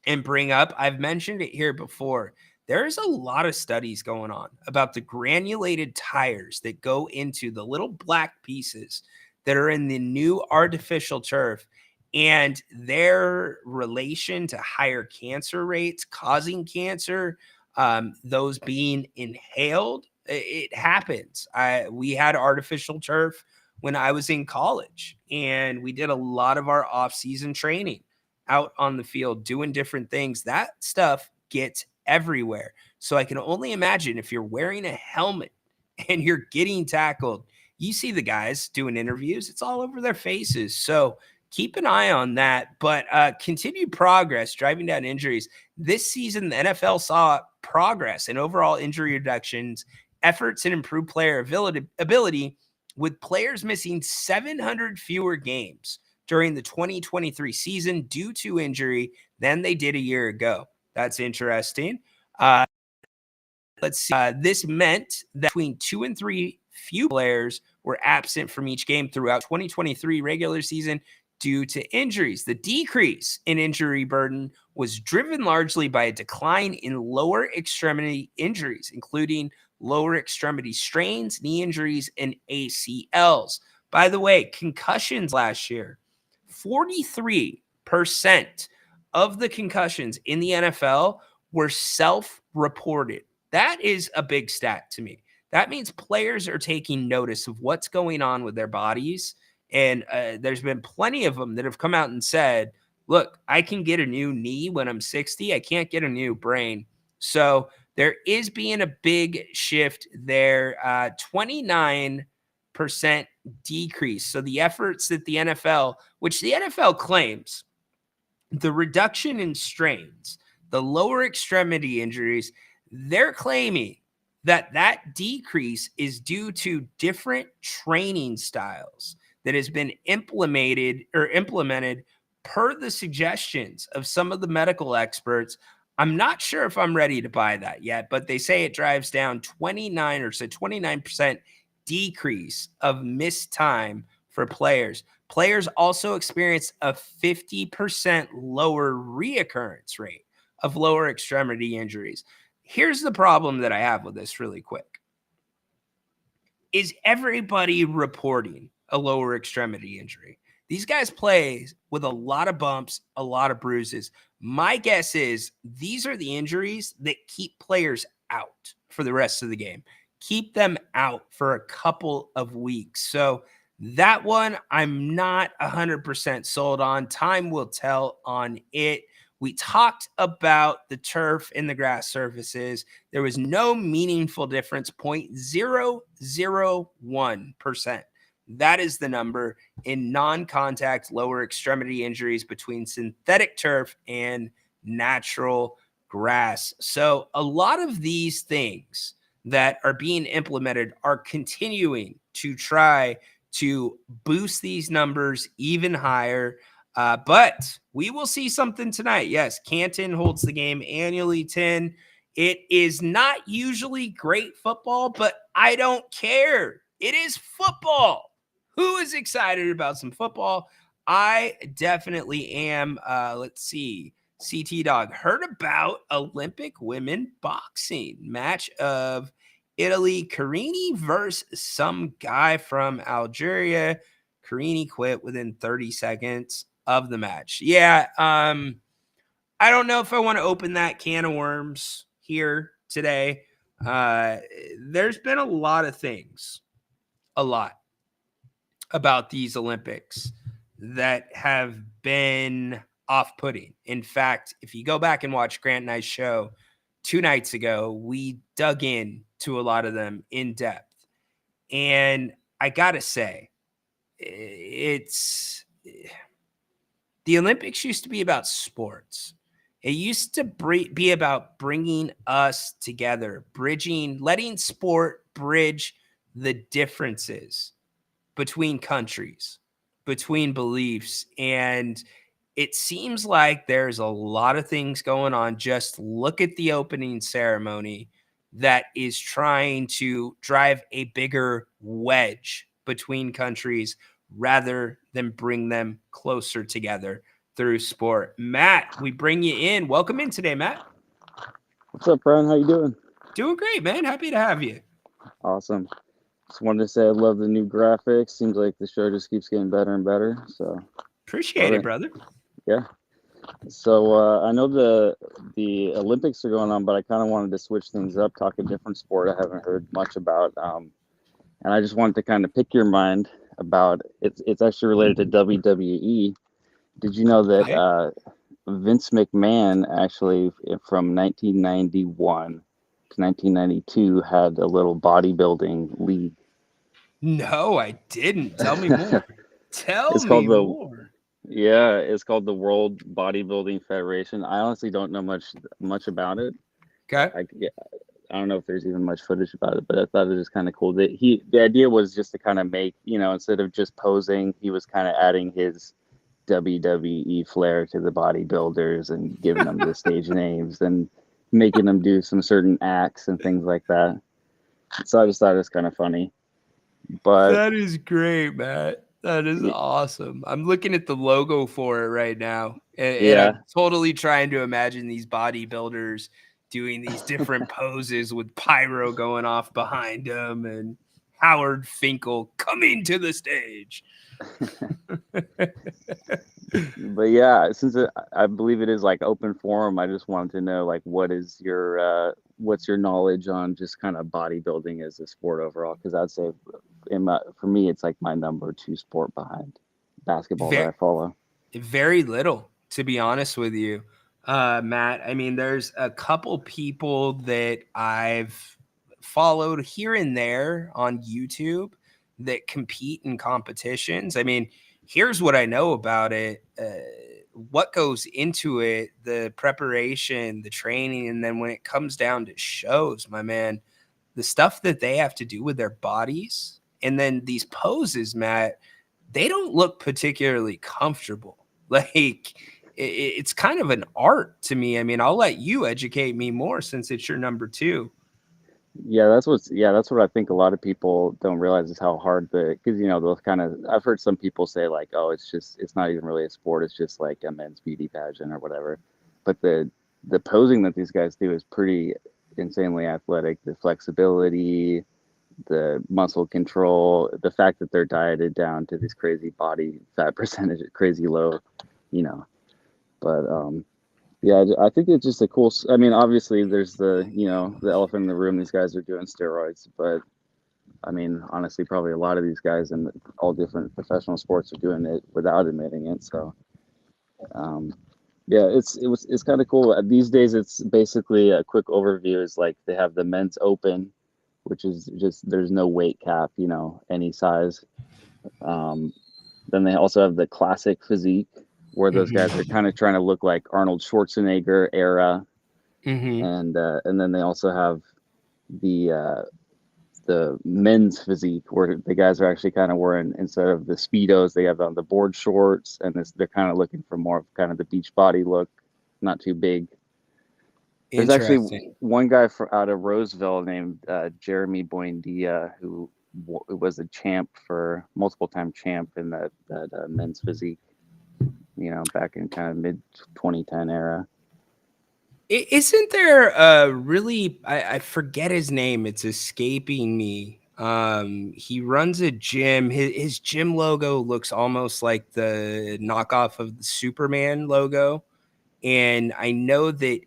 and bring up. I've mentioned it here before. There's a lot of studies going on about the granulated tires that go into the little black pieces that are in the new artificial turf and their relation to higher cancer rates, causing cancer, those being inhaled. It happens. We had artificial turf when I was in college, and we did a lot of our off-season training out on the field doing different things. That stuff gets everywhere. So I can only imagine if you're wearing a helmet and you're getting tackled, you see the guys doing interviews, it's all over their faces. So keep an eye on that. But continued progress driving down injuries. This season, the NFL saw progress in overall injury reductions, efforts, and improved player ability, with players missing 700 fewer games during the 2023 season due to injury than they did a year ago. That's interesting. Let's see. This meant that between 2 and 3 few players were absent from each game throughout 2023 regular season due to injuries. The decrease in injury burden was driven largely by a decline in lower extremity injuries, including lower extremity strains, knee injuries, and ACLs. By the way, concussions last year, 43% of the concussions in the NFL were self-reported. That is a big stat to me. That means players are taking notice of what's going on with their bodies. And there's been plenty of them that have come out and said, look, I can get a new knee when I'm 60. I can't get a new brain. So there is being a big shift there. 29% decrease. So the efforts that the NFL, which the NFL claims, the reduction in strains, the lower extremity injuries, they're claiming that that decrease is due to different training styles that has been implemented per the suggestions of some of the medical experts. I'm not sure if I'm ready to buy that yet, but they say it drives down 29% decrease of missed time for players. Players also experience a 50% lower reoccurrence rate of lower extremity injuries. Here's the problem that I have with this really quick. Is everybody reporting a lower extremity injury? These guys play with a lot of bumps, a lot of bruises. My guess is these are the injuries that keep players out for the rest of the game, keep them out for a couple of weeks. So that one, I'm not 100% sold on. Time will tell on it. We talked about the turf and the grass surfaces. There was no meaningful difference, 0.001%. That is the number in non-contact lower extremity injuries between synthetic turf and natural grass. So a lot of these things that are being implemented are continuing to try to boost these numbers even higher. But we will see something tonight. Yes, Canton holds the game annually, 10. It is not usually great football, but I don't care. It is football. Who is excited about some football? I definitely am. Let's see. CT Dog heard about Olympic women boxing match of Italy, Carini versus some guy from Algeria. Carini quit within 30 seconds of the match. Yeah, I don't know if I want to open that can of worms here today. There's been a lot of things, about these Olympics that have been off-putting. In fact, if you go back and watch Grant and I's show 2 nights ago, we dug in to a lot of them in depth. And I gotta say, it's the Olympics used to be about sports. It used to be about bringing us together, letting sport bridge the differences between countries, between beliefs. And it seems like there's a lot of things going on. Just look at the opening ceremony that is trying to drive a bigger wedge between countries rather than bring them closer together through sport. Matt, we bring you in. Welcome in today, Matt.
What's up, Brian? How you doing?
Doing great, man. Happy to have you.
Awesome. Just wanted to say I love the new graphics. Seems like the show just keeps getting better and better. So
appreciate it, brother.
Yeah. So I know the Olympics are going on, but I kind of wanted to switch things up, talk a different sport I haven't heard much about. And I just wanted to kind of pick your mind about it's actually related to WWE. Did you know that Vince McMahon actually from 1991 to 1992 had a little bodybuilding league?
No, I didn't. Tell me more. Tell me more.
Yeah, it's called the World Bodybuilding Federation. I honestly don't know much about it.
Okay.
I don't know if there's even much footage about it, but I thought it was kind of cool. The idea was just to kind of make, instead of just posing, he was kind of adding his WWE flair to the bodybuilders and giving them the stage names and making them do some certain acts and things like that. So I just thought it was kind of funny. But
that is great, Matt. That is awesome. I'm looking at the logo for it right now. And I'm totally trying to imagine these bodybuilders doing these different poses with pyro going off behind them and Howard Finkel coming to the stage.
But yeah, since I believe it is like open forum, I just wanted to know, like, what's your knowledge on just kind of bodybuilding as a sport overall? Because I'd say for me, it's like my number 2 sport behind basketball that I follow.
Very little, to be honest with you, Matt. I mean, there's a couple people that I've followed here and there on YouTube that compete in competitions. I mean, here's what I know about it. What goes into it, the preparation, the training, and then when it comes down to shows, my man, the stuff that they have to do with their bodies and then these poses, Matt, they don't look particularly comfortable. Like, it's kind of an art to me. I mean, I'll let you educate me more since it's your number 2.
Yeah, that's what I think a lot of people don't realize is how hard because those kind of, I've heard some people say like, oh, it's not even really a sport, it's just like a men's beauty pageant or whatever. But the posing that these guys do is pretty insanely athletic. The flexibility, the muscle control, the fact that they're dieted down to this crazy body fat percentage, crazy low, But yeah, I think it's just a cool. I mean, obviously, there's the elephant in the room. These guys are doing steroids, but I mean, honestly, probably a lot of these guys in all different professional sports are doing it without admitting it. So, yeah, it's kind of cool. These days, it's basically a quick overview. Is like they have the men's open, which is just there's no weight cap, any size. Then they also have the classic physique, where those guys are kind of trying to look like Arnold Schwarzenegger era. And then they also have the men's physique, where the guys are actually kind of wearing, instead of the Speedos, they have on the board shorts, and they're kind of looking for more of kind of the beach body look, not too big. There's actually one guy out of Roseville named Jeremy Buendia, who was a multiple time champ in that men's physique. Back in kind of mid 2010 era.
Isn't there a really, I forget his name, it's escaping me. He runs a gym. His gym logo looks almost like the knockoff of the Superman logo. And I know that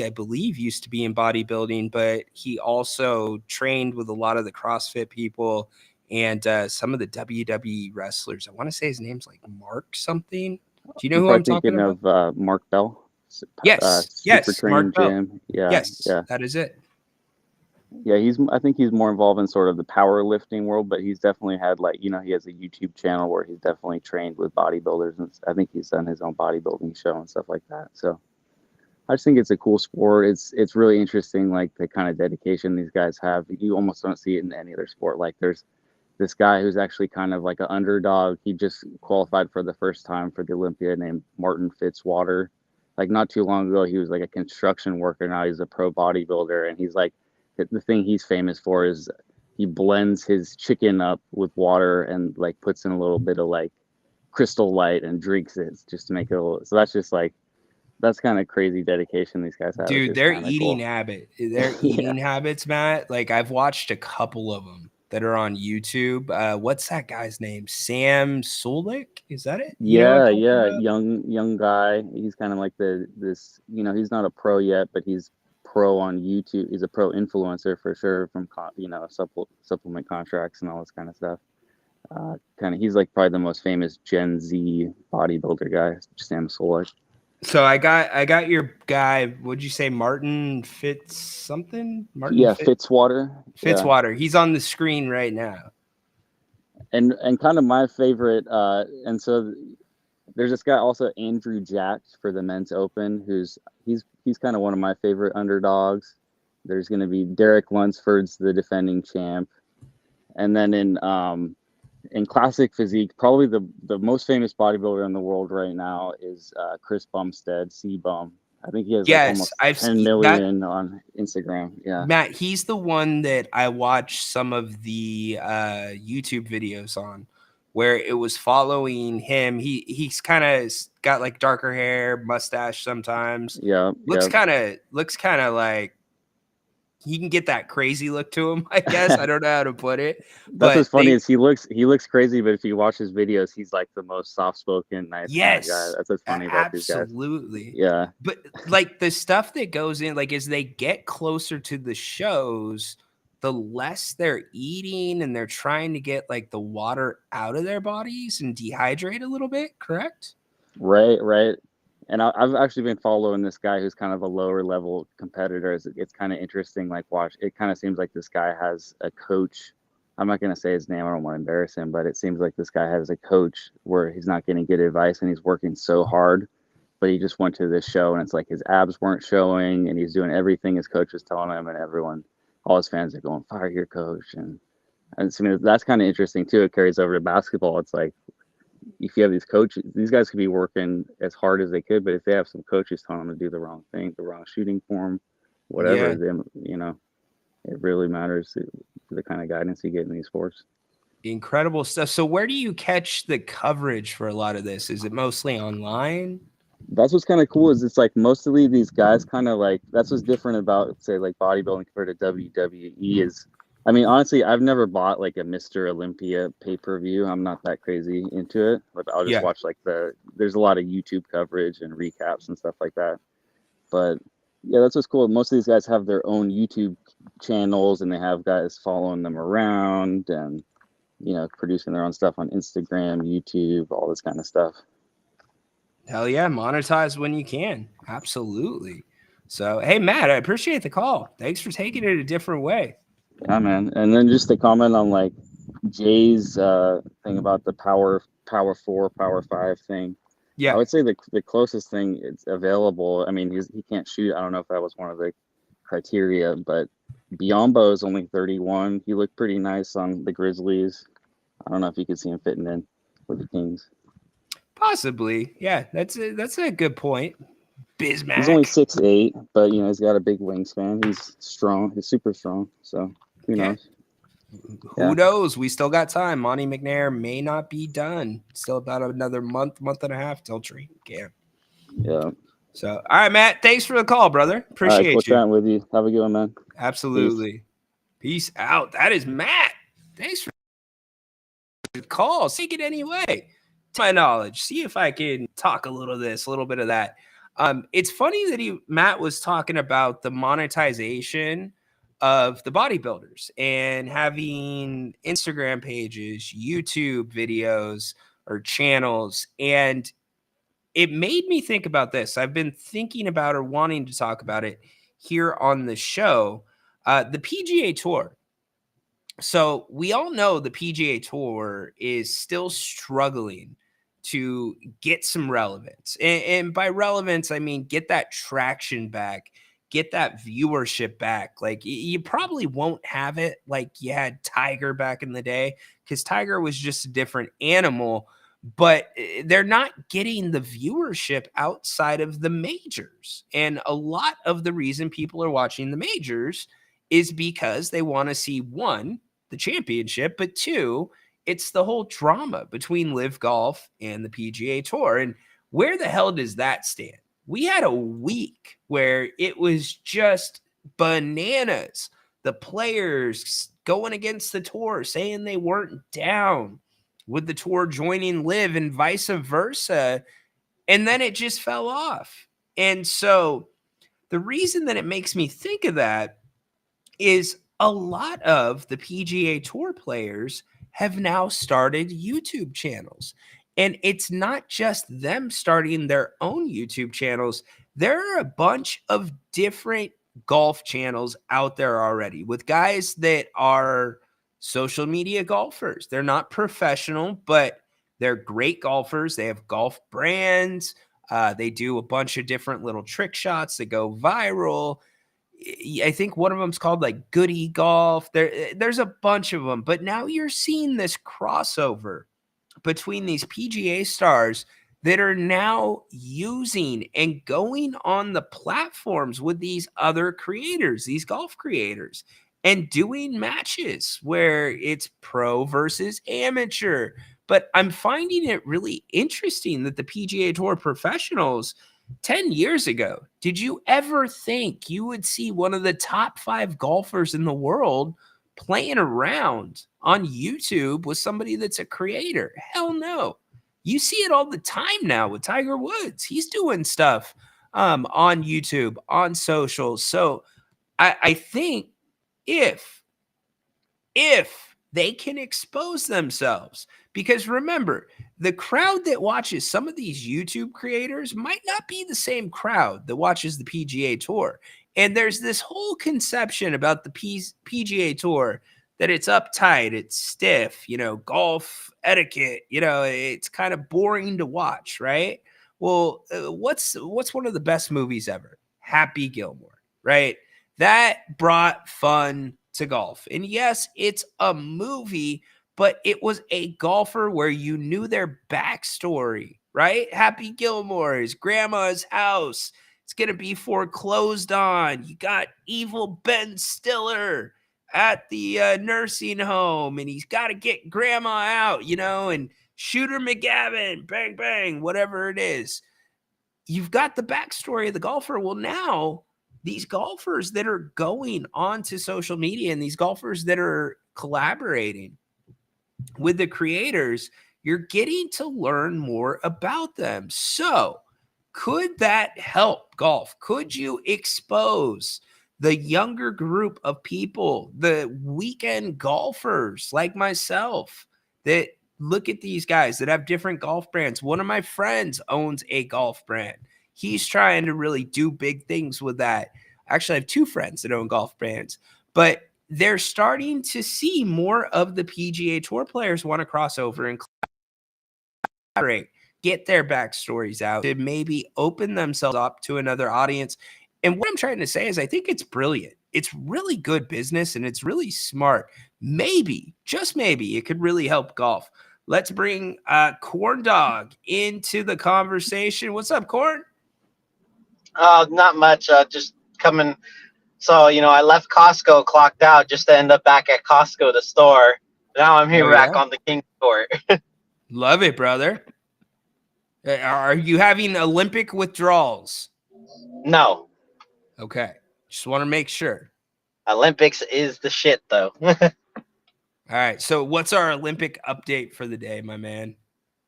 I believe, used to be in bodybuilding, but he also trained with a lot of the CrossFit people and some of the WWE wrestlers. I want to say his name's like Mark something. Do you know
You're
who I'm
probably
talking
thinking
about?
of Mark Bell.
Yes,
Super
yes, Mark
Train
Bell.
Gym. Yeah,
Yes,
yeah.
that is it.
Yeah, I think he's more involved in sort of the powerlifting world, but he's definitely had like, he has a YouTube channel where he's definitely trained with bodybuilders, and I think he's done his own bodybuilding show and stuff like that. So I just think it's a cool sport. It's really interesting, like the kind of dedication these guys have. You almost don't see it in any other sport. Like there's this guy who's actually kind of like an underdog. He just qualified for the first time for the Olympia, named Martin Fitzwater. Like not too long ago, he was like a construction worker. Now he's a pro bodybuilder, and he's like, the thing he's famous for is he blends his chicken up with water and like puts in a little bit of like Crystal Light and drinks it just to make it a little. So that's kind of crazy dedication these guys have.
Dude,
It's
their
kinda
eating
cool.
their eating habits, Matt. Like I've watched a couple of them that are on YouTube. What's that guy's name? Sam Solik? Is that it? You know what I'm
Yeah,
talking about?
young guy. He's kind of like this. He's not a pro yet, but he's pro on YouTube. He's a pro influencer for sure from supplement contracts and all this kind of stuff. He's like probably the most famous Gen Z bodybuilder guy, Sam Solik.
So I got your guy. What'd you say, Martin Fitz something?
Yeah, Fitzwater. Yeah,
Fitzwater. He's on the screen right now.
and kind of my favorite. And so there's this guy also, Andrew Jack, for the men's open, he's kind of one of my favorite underdogs. There's going to be Derek Lunsford's the defending champ, and then in classic physique, probably the most famous bodybuilder in the world right now is Chris Bumstead, C-Bum. I think he has like
Yes,
almost
I've
10
seen that.
million on Instagram. Yeah.
Matt, he's the one that I watched some of the YouTube videos on, where it was following him. He's kind of got like darker hair, mustache sometimes.
Yeah.
Looks kind of like he can get that crazy look to him, I guess. I don't know how to put it.
That's
But
what's funny is he looks crazy, but if you watch his videos, he's like the most soft-spoken, nice kind of guy. That's what's funny about these guys.
Absolutely.
Yeah.
But like the stuff that goes in, like as they get closer to the shows, the less they're eating and they're trying to get like the water out of their bodies and dehydrate a little bit, correct?
Right. And I've actually been following this guy who's kind of a lower level competitor. It's kind of interesting. Like, watch, it kind of seems like this guy has a coach. I'm not going to say his name. I don't want to embarrass him, but it seems like this guy has a coach where he's not getting good advice and he's working so hard, but he just went to this show and it's like his abs weren't showing and he's doing everything his coach was telling him, and all his fans are going, fire your coach. And I mean, that's kind of interesting too. It carries over to basketball. It's like, if you have these coaches, these guys could be working as hard as they could, but if they have some coaches telling them to do the wrong thing, the wrong shooting form, whatever, then it really matters the kind of guidance you get in these sports.
Incredible stuff. So where do you catch the coverage for a lot of this? Is it mostly online?
That's what's kind of cool is it's like mostly these guys kind of like, that's what's different about, say, like bodybuilding compared to WWE is, I mean, honestly, I've never bought like a Mr. Olympia pay-per-view. I'm not that crazy into it, but I'll just watch like there's a lot of YouTube coverage and recaps and stuff like that. But yeah, that's what's cool. Most of these guys have their own YouTube channels and they have guys following them around and, producing their own stuff on Instagram, YouTube, all this kind of stuff.
Hell yeah, monetize when you can. Absolutely. So, hey, Matt, I appreciate the call. Thanks for taking it a different way.
Yeah, man. And then just to comment on like Jay's thing about the power 4, power 5 thing.
Yeah,
I would say the closest thing it's available. I mean, he can't shoot. I don't know if that was one of the criteria, but Biombo is only 31. He looked pretty nice on the Grizzlies. I don't know if you could see him fitting in with the Kings.
possibly. Yeah, that's a good point. Bismack.
He's only 6'8", but he's got a big wingspan. He's strong. He's super strong. So who knows?
Who knows? We still got time. Monty McNair may not be done. Still about another month and a half till training camp.
Yeah.
So, all right, Matt. Thanks for the call, brother. Appreciate
cool
you.
chatting with you. Have a good one, man.
Absolutely. Peace out. That is Matt. Thanks for the call. Take it anyway. To my knowledge, see if I can talk a little of this, a little bit of that. It's funny that Matt was talking about the monetization of the bodybuilders and having Instagram pages, YouTube videos, or channels. And it made me think about this. I've been thinking about or wanting to talk about it here on the show. The PGA Tour. So we all know the PGA Tour is still struggling to get some relevance. And by relevance, I mean get that traction back, get that viewership back. Like you probably won't have it like you had Tiger back in the day, because Tiger was just a different animal, but they're not getting the viewership outside of the majors. And a lot of the reason people are watching the majors is because they want to see, one, the championship, but two, it's the whole drama between Live Golf and the PGA Tour. And where the hell does that stand? We had a week where it was just bananas. The players going against the tour, saying they weren't down with the tour joining Live and vice versa. And then it just fell off. And so the reason that it makes me think of that is a lot of the PGA Tour players have now started YouTube channels. And it's not just them starting their own YouTube channels. There are a bunch of different golf channels out there already with guys that are social media golfers. They're not professional, but they're great golfers. They have golf brands. They do a bunch of different little trick shots that go viral. I think one of them's called like Goody Golf. There's a bunch of them, but now you're seeing this crossover between these PGA stars that are now using and going on the platforms with these other creators, these golf creators, and doing matches where it's pro versus amateur. But I'm finding it really interesting that the PGA Tour professionals 10 years ago, did you ever think you would see one of the top 5 golfers in the world playing around on YouTube with somebody that's a creator? Hell no. You see it all the time now with Tiger Woods. He's doing stuff on YouTube, on social. So I think if they can expose themselves, because remember, the crowd that watches some of these YouTube creators might not be the same crowd that watches the PGA Tour. And there's this whole conception about the PGA Tour that it's uptight, it's stiff, golf etiquette, it's kind of boring to watch, right? Well, what's one of the best movies ever? Happy Gilmore, right? That brought fun to golf. And yes, it's a movie, but it was a golfer where you knew their backstory, right? Happy Gilmore, his grandma's house, it's going to be foreclosed on. You got evil Ben Stiller at the nursing home, and he's got to get grandma out, and Shooter McGavin, bang, bang, whatever it is. You've got the backstory of the golfer. Well, now these golfers that are going onto social media and these golfers that are collaborating with the creators, you're getting to learn more about them. So could that help golf? Could you expose the younger group of people, the weekend golfers like myself, that look at these guys that have different golf brands? One of my friends owns a golf brand. He's trying to really do big things with that. Actually, I have 2 friends that own golf brands, but they're starting to see more of the PGA Tour players want to cross over and collaborate, get their backstories out, to maybe open themselves up to another audience. And what I'm trying to say is I think it's brilliant. It's really good business and it's really smart. Maybe, just maybe, it could really help golf. Let's bring Corn Dog into the conversation. What's up, Corn?
Not much. Just coming. So, I left Costco, clocked out just to end up back at Costco, the store. Now I'm here back on the King Court.
Love it, brother. Are you having Olympic withdrawals?
No.
Okay. Just want to make sure.
Olympics is the shit, though.
All right. So what's our Olympic update for the day, my man?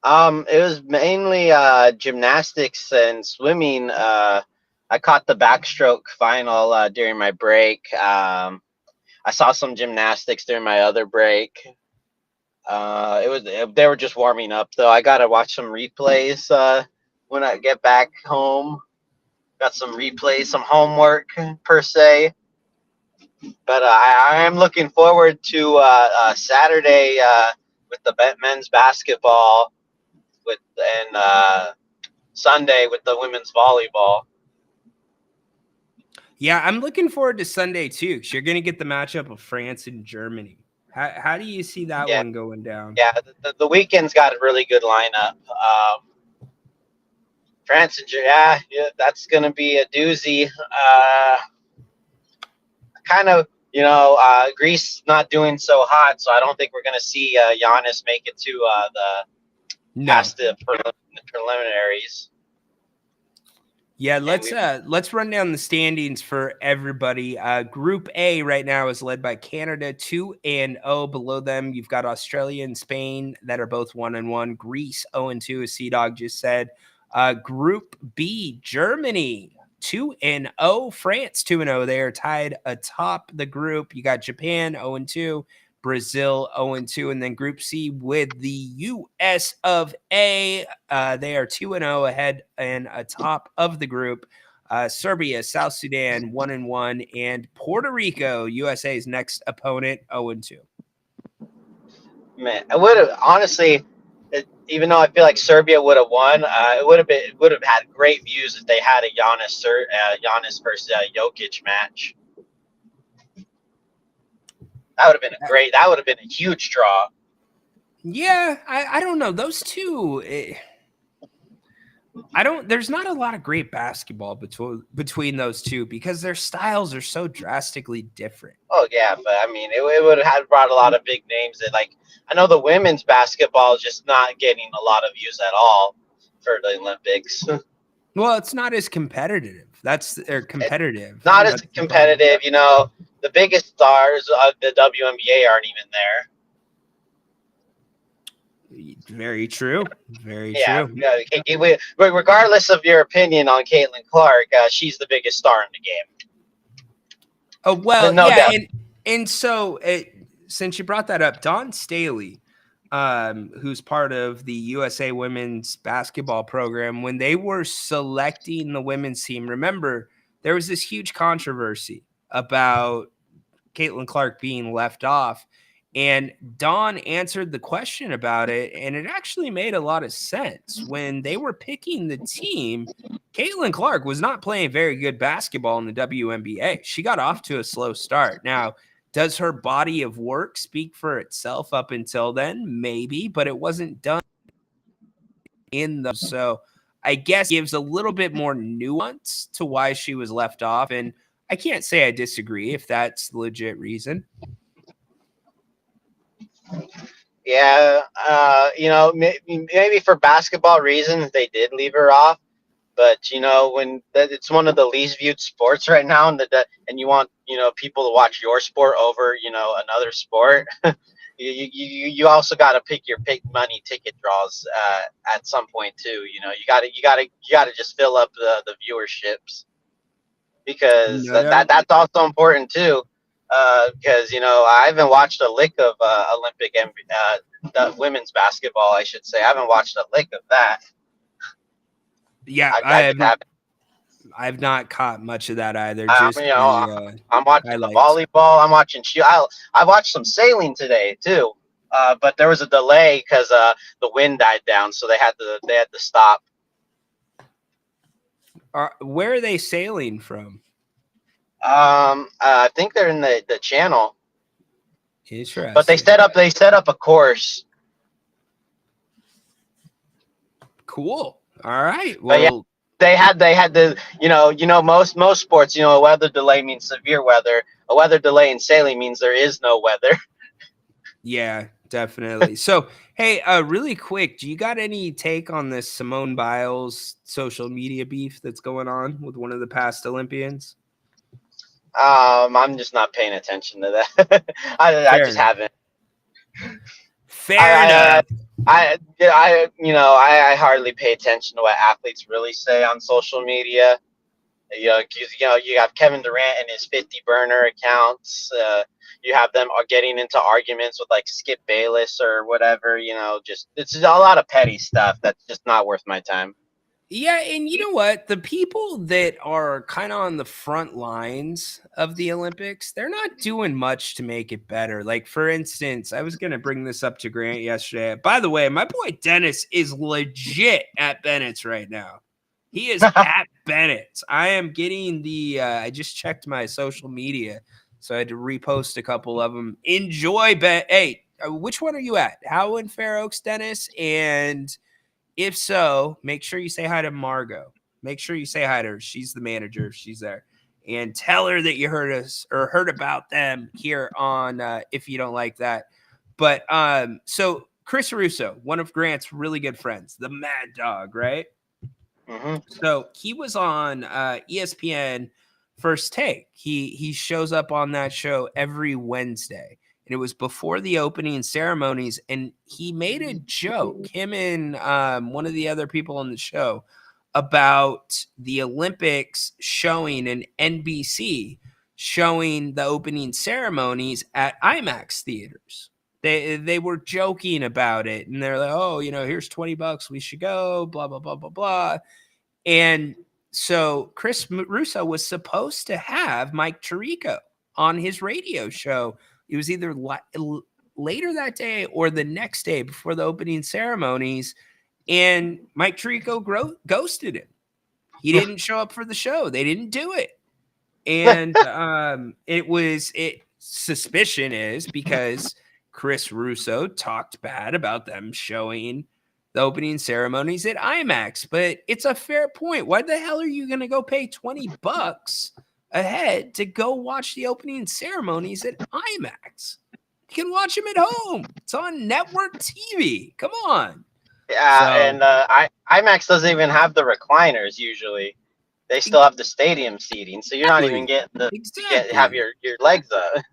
It was mainly gymnastics and swimming. I caught the backstroke final during my break. I saw some gymnastics during my other break. They were just warming up though. I gotta watch some replays when I get back home. Got some replays, some homework per se. But I am looking forward to Saturday with the men's basketball and Sunday with the women's volleyball.
Yeah, I'm looking forward to Sunday too, because you're going to get the matchup of France and Germany. How do you see that one going down?
Yeah, the weekend's got a really good lineup. France and yeah, that's going to be a doozy. Kind of, Greece not doing so hot, so I don't think we're going to see Giannis make it to past the preliminaries.
Yeah, let's run down the standings for everybody. Group A right now is led by Canada, 2-0. Below them, you've got Australia and Spain that are both 1-1. Greece 0-2, as C-Dog just said. Group B, Germany 2-0. France 2-0. They are tied atop the group. You got Japan 0-2. Brazil 0-2, and then Group C with the U.S. of A. They are 2-0 ahead and atop of the group. Serbia, South Sudan 1-1, and Puerto Rico, USA's next opponent, 0-2.
Man, I would have honestly, even though I feel like Serbia would have won, it would have had great views if they had a Giannis versus Jokic match. That would have been great. That would have been a huge draw.
Yeah, I don't know. Those two, there's not a lot of great basketball between those two because their styles are so drastically different.
Oh, yeah, but I mean, it would have brought a lot of big names. That, like, I know the women's basketball is just not getting a lot of views at all for the Olympics.
Well, it's not as competitive. They're competitive.
Not as competitive, The biggest stars of the WNBA aren't even there.
Very true. Very true.
Yeah, regardless of your opinion on Caitlin Clark, she's the biggest star in the game.
Oh, well,
no doubt.
And so since you brought that up, Dawn Staley, who's part of the USA women's basketball program, when they were selecting the women's team, remember, there was this huge controversy about Caitlin Clark being left off. And Dawn answered the question about it, and it actually made a lot of sense. When they were picking the team, Caitlin Clark was not playing very good basketball in the WNBA. She got off to a slow start. Now, does her body of work speak for itself up until then? Maybe, but it wasn't done in the so I guess gives a little bit more nuance to why she was left off. And I can't say I disagree if that's the legit reason.
Yeah, maybe for basketball reasons they did leave her off, but when it's one of the least viewed sports right now, and you want people to watch your sport over another sport, you also got to pick your money ticket draws at some point too. You got to just fill up the viewerships because that's also important too. Because I haven't watched a lick of Olympic the women's basketball, I should say. I haven't watched a lick of that.
Yeah, I've not caught much of that either.
I'm watching the volleyball. I'm watching I watched some sailing today too, but there was a delay because the wind died down, so they had to stop.
Where are they sailing from?
I think they're in the channel.
Interesting.
But they set up a course.
Cool. All right. Well,
yeah, they had the most sports, a weather delay means severe weather. A weather delay in sailing means there is no weather.
Yeah, definitely. So, hey, really quick, do you got any take on this Simone Biles social media beef that's going on with one of the past Olympians?
I'm just not paying attention to that. I just haven't.
Fair enough.
I hardly pay attention to what athletes really say on social media. You have Kevin Durant and his 50 burner accounts. You have them getting into arguments with like Skip Bayless or whatever. It's just a lot of petty stuff that's just not worth my time.
Yeah, and you know what? The people that are kind of on the front lines of the Olympics, they're not doing much to make it better. Like, for instance, I was going to bring this up to Grant yesterday. By the way, my boy Dennis is legit at Bennett's right now. He is at Bennett's. I am getting I just checked my social media, so I had to repost a couple of them. Enjoy, Hey, which one are you at? How in Fair Oaks, Dennis? And if so, make sure you say hi to Margot. Make sure you say hi to her. She's the manager. She's there. And tell her that you heard us or heard about them here on If You Don't Like That. But so Chris Russo, one of Grant's really good friends, the Mad Dog, right?
Mm-hmm.
So he was on ESPN First Take. He shows up on that show every Wednesday. And it was before the opening ceremonies, and he made a joke, him and one of the other people on the show, about the Olympics showing an NBC showing the opening ceremonies at IMAX theaters. They were joking about it, and they're like, oh, here's $20, we should go, blah, blah, blah, blah, blah. And so Chris Russo was supposed to have Mike Tirico on his radio show. It was either later that day or the next day before the opening ceremonies, and Mike Tirico ghosted him. He didn't show up for the show. They didn't do it. And suspicion is because Chris Russo talked bad about them showing the opening ceremonies at IMAX. But it's a fair point. Why the hell are you going to go pay $20 ahead to go watch the opening ceremonies at IMAX? You can watch them at home. It's on network TV. Come on.
Yeah, and IMAX doesn't even have the recliners usually. They still have the stadium seating, so you're not even getting have your legs up.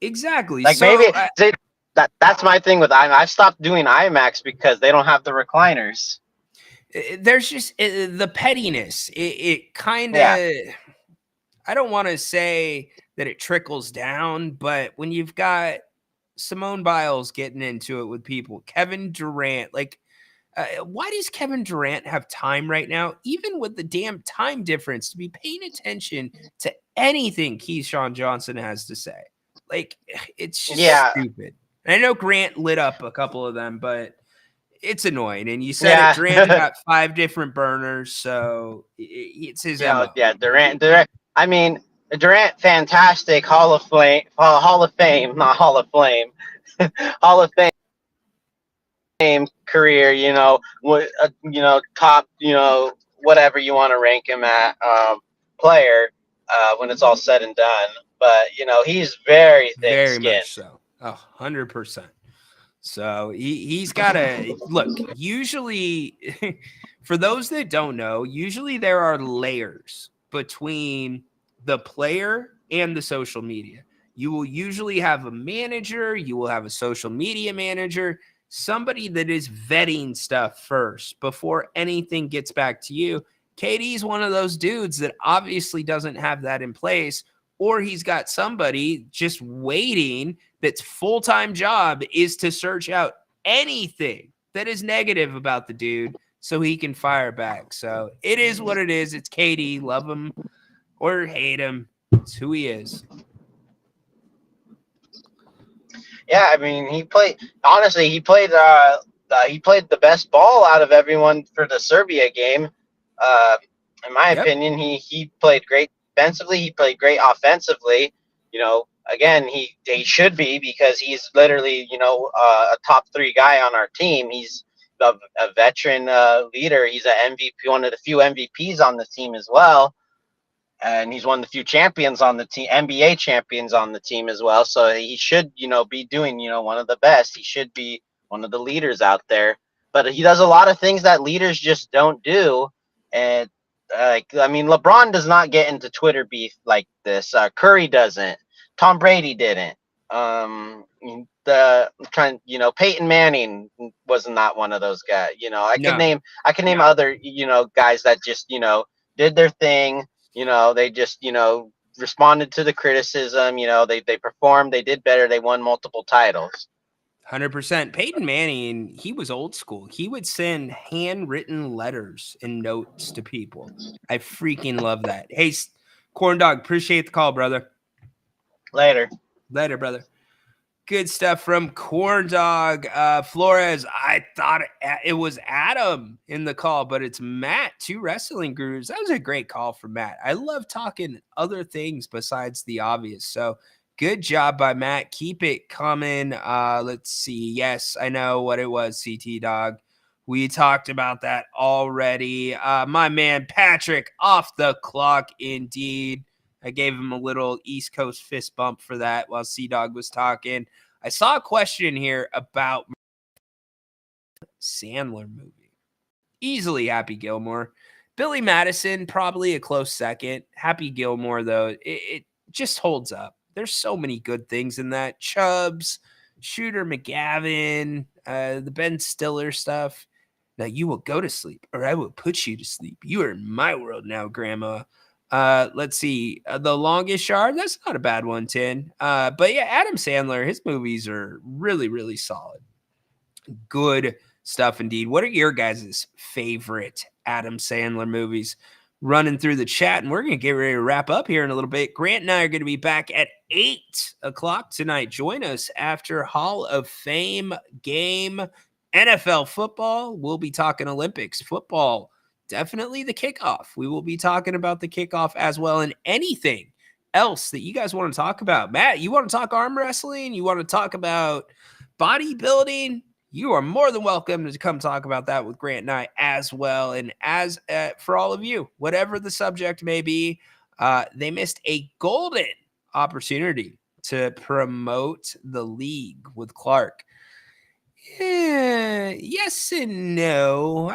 Exactly.
Like,
so,
maybe that's my thing with IMAX. I've stopped doing IMAX because they don't have the recliners.
There's just the pettiness. It kind of.
Yeah.
I don't want to say that it trickles down, but when you've got Simone Biles getting into it with people, Kevin Durant, why does Kevin Durant have time right now, even with the damn time difference, to be paying attention to anything Keyshawn Johnson has to say? Like, it's just stupid. And I know Grant lit up a couple of them, but it's annoying. And you said Durant got 5 different burners, so it's his MO.
Yeah, Durant. I mean, Durant, fantastic Hall of Fame, not Hall of Fame, Hall of Fame career. Top, whatever you want to rank him at, player, when it's all said and done. But he's very thin-skinned.
Very much so, 100%. So he's got to look. Usually, for those that don't know, usually there are layers between the player and the social media. You will usually have a manager, you will have a social media manager, somebody that is vetting stuff first before anything gets back to you. KD's one of those dudes that obviously doesn't have that in place, or he's got somebody just waiting that's full-time job is to search out anything that is negative about the dude so he can fire back. So it is what it is. It's KD. Love him or hate him. It's who he is.
Yeah, I mean, he played the best ball out of everyone for the Serbia game. In my opinion, he played great defensively. He played great offensively. Again, he should be, because he's literally, a top 3 guy on our team. He's a veteran leader. He's an MVP, one of the few MVPs on the team as well. And he's one of the few champions on the team, NBA champions on the team as well. So he should, be doing, one of the best. He should be one of the leaders out there. But he does a lot of things that leaders just don't do. And LeBron does not get into Twitter beef like this. Curry doesn't. Tom Brady didn't. Peyton Manning was not one of those guys. I could name other, guys that just, did their thing. They just, responded to the criticism. They performed. They did better. They won multiple titles.
100%. Peyton Manning, he was old school. He would send handwritten letters and notes to people. I freaking love that. Hey, Corn Dog, appreciate the call, brother.
Later.
Later, brother. Good stuff from Corn Dog. Flores, I thought it was Adam in the call, but it's Matt, 2 wrestling gurus. That was a great call from Matt. I love talking other things besides the obvious. So good job by Matt. Keep it coming. Let's see. Yes, I know what it was, CT Dog. We talked about that already. My man Patrick off the clock indeed. I gave him a little East Coast fist bump for that while C-Dog was talking. I saw a question here about Sandler movie. Easily Happy Gilmore. Billy Madison, probably a close second. Happy Gilmore, though, it just holds up. There's so many good things in that. Chubbs, Shooter McGavin, the Ben Stiller stuff. Now you will go to sleep, or I will put you to sleep. You are in my world now, Grandma. Let's see. The Longest Yard. That's not a bad one, Tin. But yeah, Adam Sandler, his movies are really, really solid. Good stuff indeed. What are your guys' favorite Adam Sandler movies? Running through the chat, and we're going to get ready to wrap up here in a little bit. Grant and I are going to be back at 8 o'clock tonight. Join us after Hall of Fame game. NFL football. We'll be talking Olympics football. Definitely the kickoff. We will be talking about the kickoff as well, and anything else that you guys want to talk about. Matt, you want to talk arm wrestling? You want to talk about bodybuilding? You are more than welcome to come talk about that with Grant and I as well. And as for all of you, whatever the subject may be, they missed a golden opportunity to promote the league with Clark. Yes and no.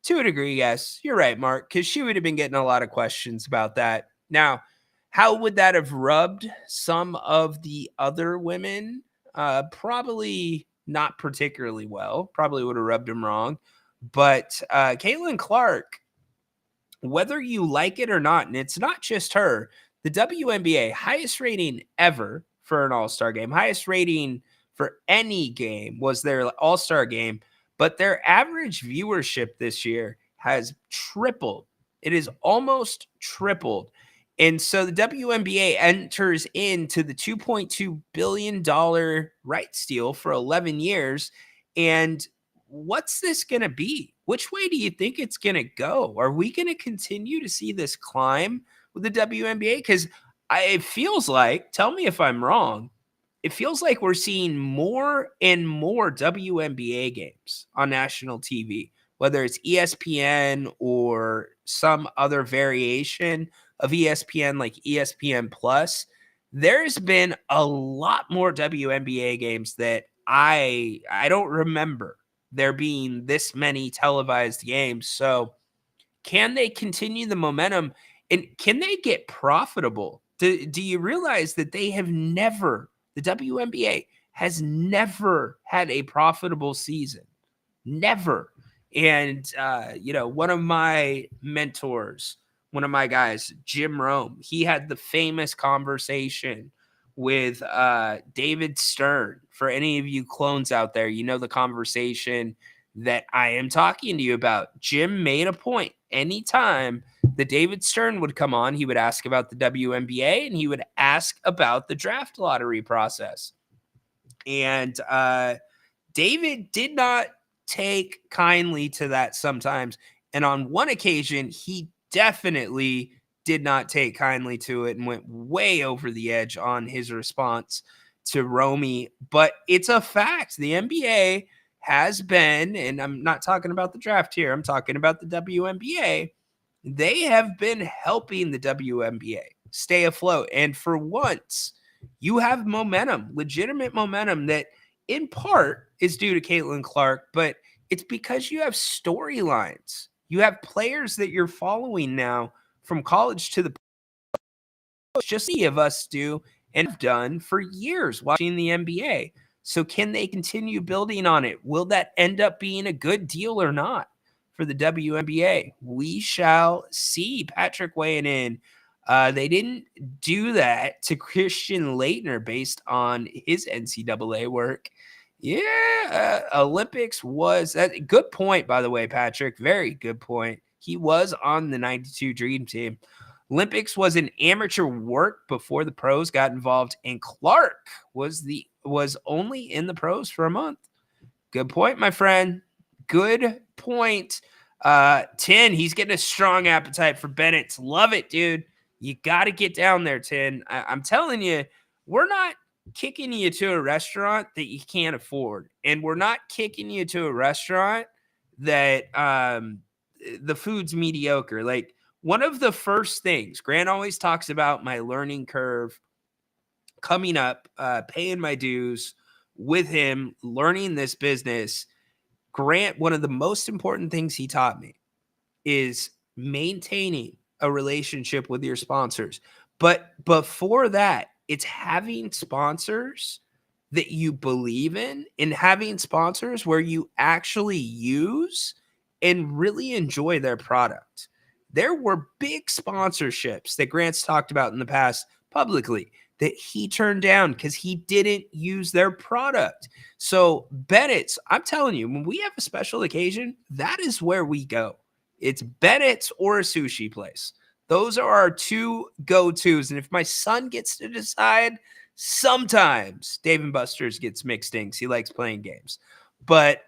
To a degree, yes. You're right, Mark, because she would have been getting a lot of questions about that. Now, how would that have rubbed some of the other women? Probably not particularly well. Probably would have rubbed them wrong. But Caitlin Clark, whether you like it or not, and it's not just her, the WNBA, highest rating ever for an all-star game, highest rating for any game was their all-star game. But their average viewership this year has tripled. It is almost tripled. And so the WNBA enters into the $2.2 billion rights deal for 11 years. And what's this going to be? Which way do you think it's going to go? Are we going to continue to see this climb with the WNBA? Because it feels like, tell me if I'm wrong, it feels like we're seeing more and more WNBA games on national TV, whether it's ESPN or some other variation of ESPN like ESPN Plus. There's been a lot more WNBA games that I don't remember there being this many televised games. So can they continue the momentum, and can they get profitable? Do you realize that they have never, the WNBA has never had a profitable season? Never. And, one of my mentors, one of my guys, Jim Rome, he had the famous conversation with David Stern. For any of you clones out there, you know the conversation that I am talking to you about. Jim made a point. Anytime that David Stern would come on, he would ask about the WNBA and he would ask about the draft lottery process. And David did not take kindly to that sometimes. And on one occasion, he definitely did not take kindly to it and went way over the edge on his response to Romy. But it's a fact. The NBA has been, and I'm not talking about the draft here, I'm talking about the WNBA. They have been helping the WNBA stay afloat. And for once, you have momentum, legitimate momentum that in part is due to Caitlin Clark, but it's because you have storylines. You have players that you're following now from college to the just many of us do and have done for years watching the NBA. So can they continue building on it? Will that end up being a good deal or not for the WNBA? We shall see. Patrick weighing in. They didn't do that to Christian Laettner based on his NCAA work. Yeah, Olympics was that good point, by the way, Patrick. Very good point. He was on the 92 Dream Team. Olympics was an amateur work before the pros got involved, and Clark was only in the pros for a month. Good point, my friend. Good point. 10, he's getting a strong appetite for Bennett's. Love it, dude. You got to get down there, 10. I'm telling you, we're not kicking you to a restaurant that you can't afford. And we're not kicking you to a restaurant that the food's mediocre. Like, one of the first things, Grant always talks about my learning curve coming up, paying my dues with him, learning this business. Grant, one of the most important things he taught me is maintaining a relationship with your sponsors. But before that, it's having sponsors that you believe in and having sponsors where you actually use and really enjoy their product. There were big sponsorships that Grant's talked about in the past publicly that he turned down because he didn't use their product. So Bennett's, I'm telling you, when we have a special occasion, that is where we go. It's Bennett's or a sushi place. Those are our two go-tos. And if my son gets to decide, sometimes Dave & Buster's gets mixed things. He likes playing games. But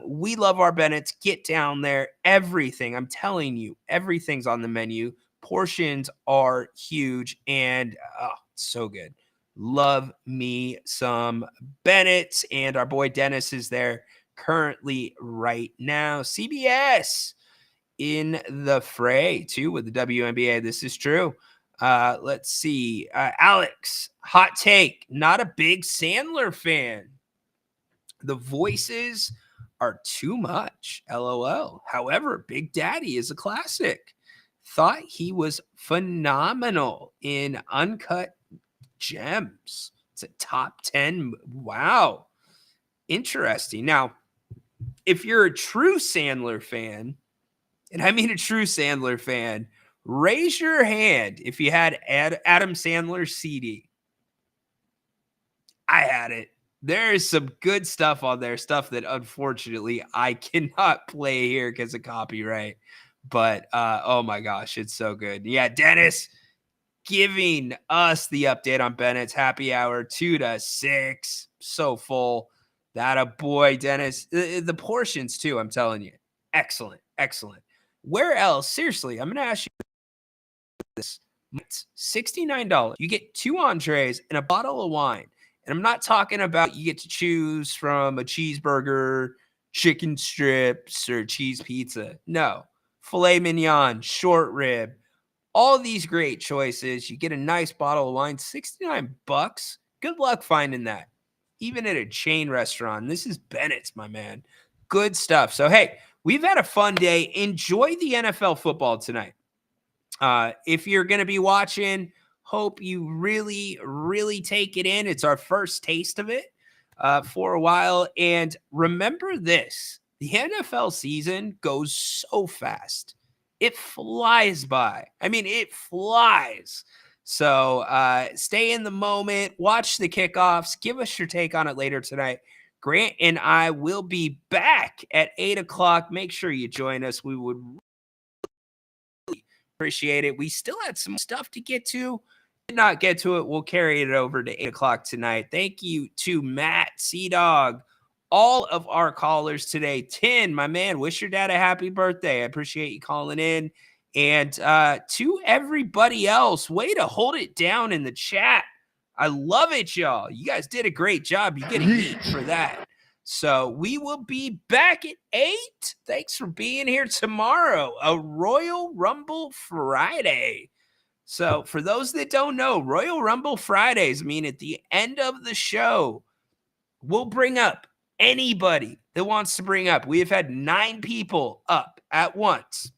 we love our Bennett's. Get down there. Everything, I'm telling you, everything's on the menu. Portions are huge and so good. Love me some Bennett's. And our boy Dennis is there currently right now. CBS in the fray too with the WNBA. This is true. Let's see. Alex, hot take. Not a big Sandler fan. The voices are too much. LOL. However, Big Daddy is a classic. Thought he was phenomenal in Uncut Gems. It's a top 10. Wow. Interesting. Now, if you're a true Sandler fan, and I mean a true Sandler fan, raise your hand if you had Adam Sandler's CD. I had it. There is some good stuff on there, stuff that unfortunately I cannot play here because of copyright. But oh my gosh, it's so good. Yeah, Dennis giving us the update on Bennett's happy hour 2 to 6. So full. That a boy, Dennis. The portions too, I'm telling you. Excellent. Excellent. Where else? Seriously, I'm going to ask you this. It's $69. You get 2 entrees and a bottle of wine. And I'm not talking about you get to choose from a cheeseburger, chicken strips, or cheese pizza. No. Filet mignon, short rib, all these great choices. You get a nice bottle of wine, $69. Good luck finding that, even at a chain restaurant. This is Bennett's, my man. Good stuff. So, hey, we've had a fun day. Enjoy the NFL football tonight. If you're going to be watching, hope you really, really take it in. It's our first taste of it for a while. And remember this, the NFL season goes so fast. It flies by. I mean, it flies. So stay in the moment, watch the kickoffs, give us your take on it later tonight. Grant and I will be back at 8 o'clock. Make sure you join us. We would really appreciate it. We still had some stuff to get to. Did not get to it. We'll carry it over to 8 o'clock tonight. Thank you to Matt, Sea-Dog, all of our callers today. 10, my man, wish your dad a happy birthday. I appreciate you calling in. And to everybody else, way to hold it down in the chat. I love it, y'all. You guys did a great job. You get a heat for that. So we will be back at 8. Thanks for being here tomorrow. A Royal Rumble Friday. So for those that don't know, Royal Rumble Fridays mean at the end of the show, we'll bring up anybody that wants to bring up. We have had 9 people up at once.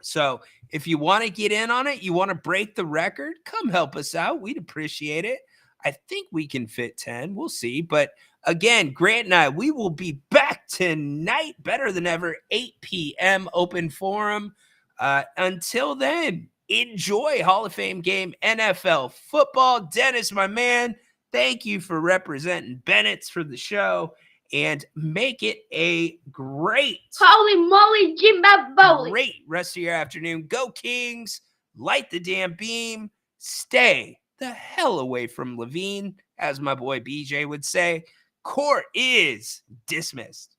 So if you want to get in on it, you want to break the record, come help us out. We'd appreciate it. I think we can fit 10. We'll see. But again, Grant and I, we will be back tonight, better than ever, 8 p.m. open forum. Until then, enjoy Hall of Fame game NFL football. Dennis, my man, thank you for representing Bennett's for the show, and make it a great,
Holy moly, Jimbaboli.
great rest of your afternoon. Go Kings, light the damn beam, stay the hell away from Levine, as my boy BJ would say. Court is dismissed.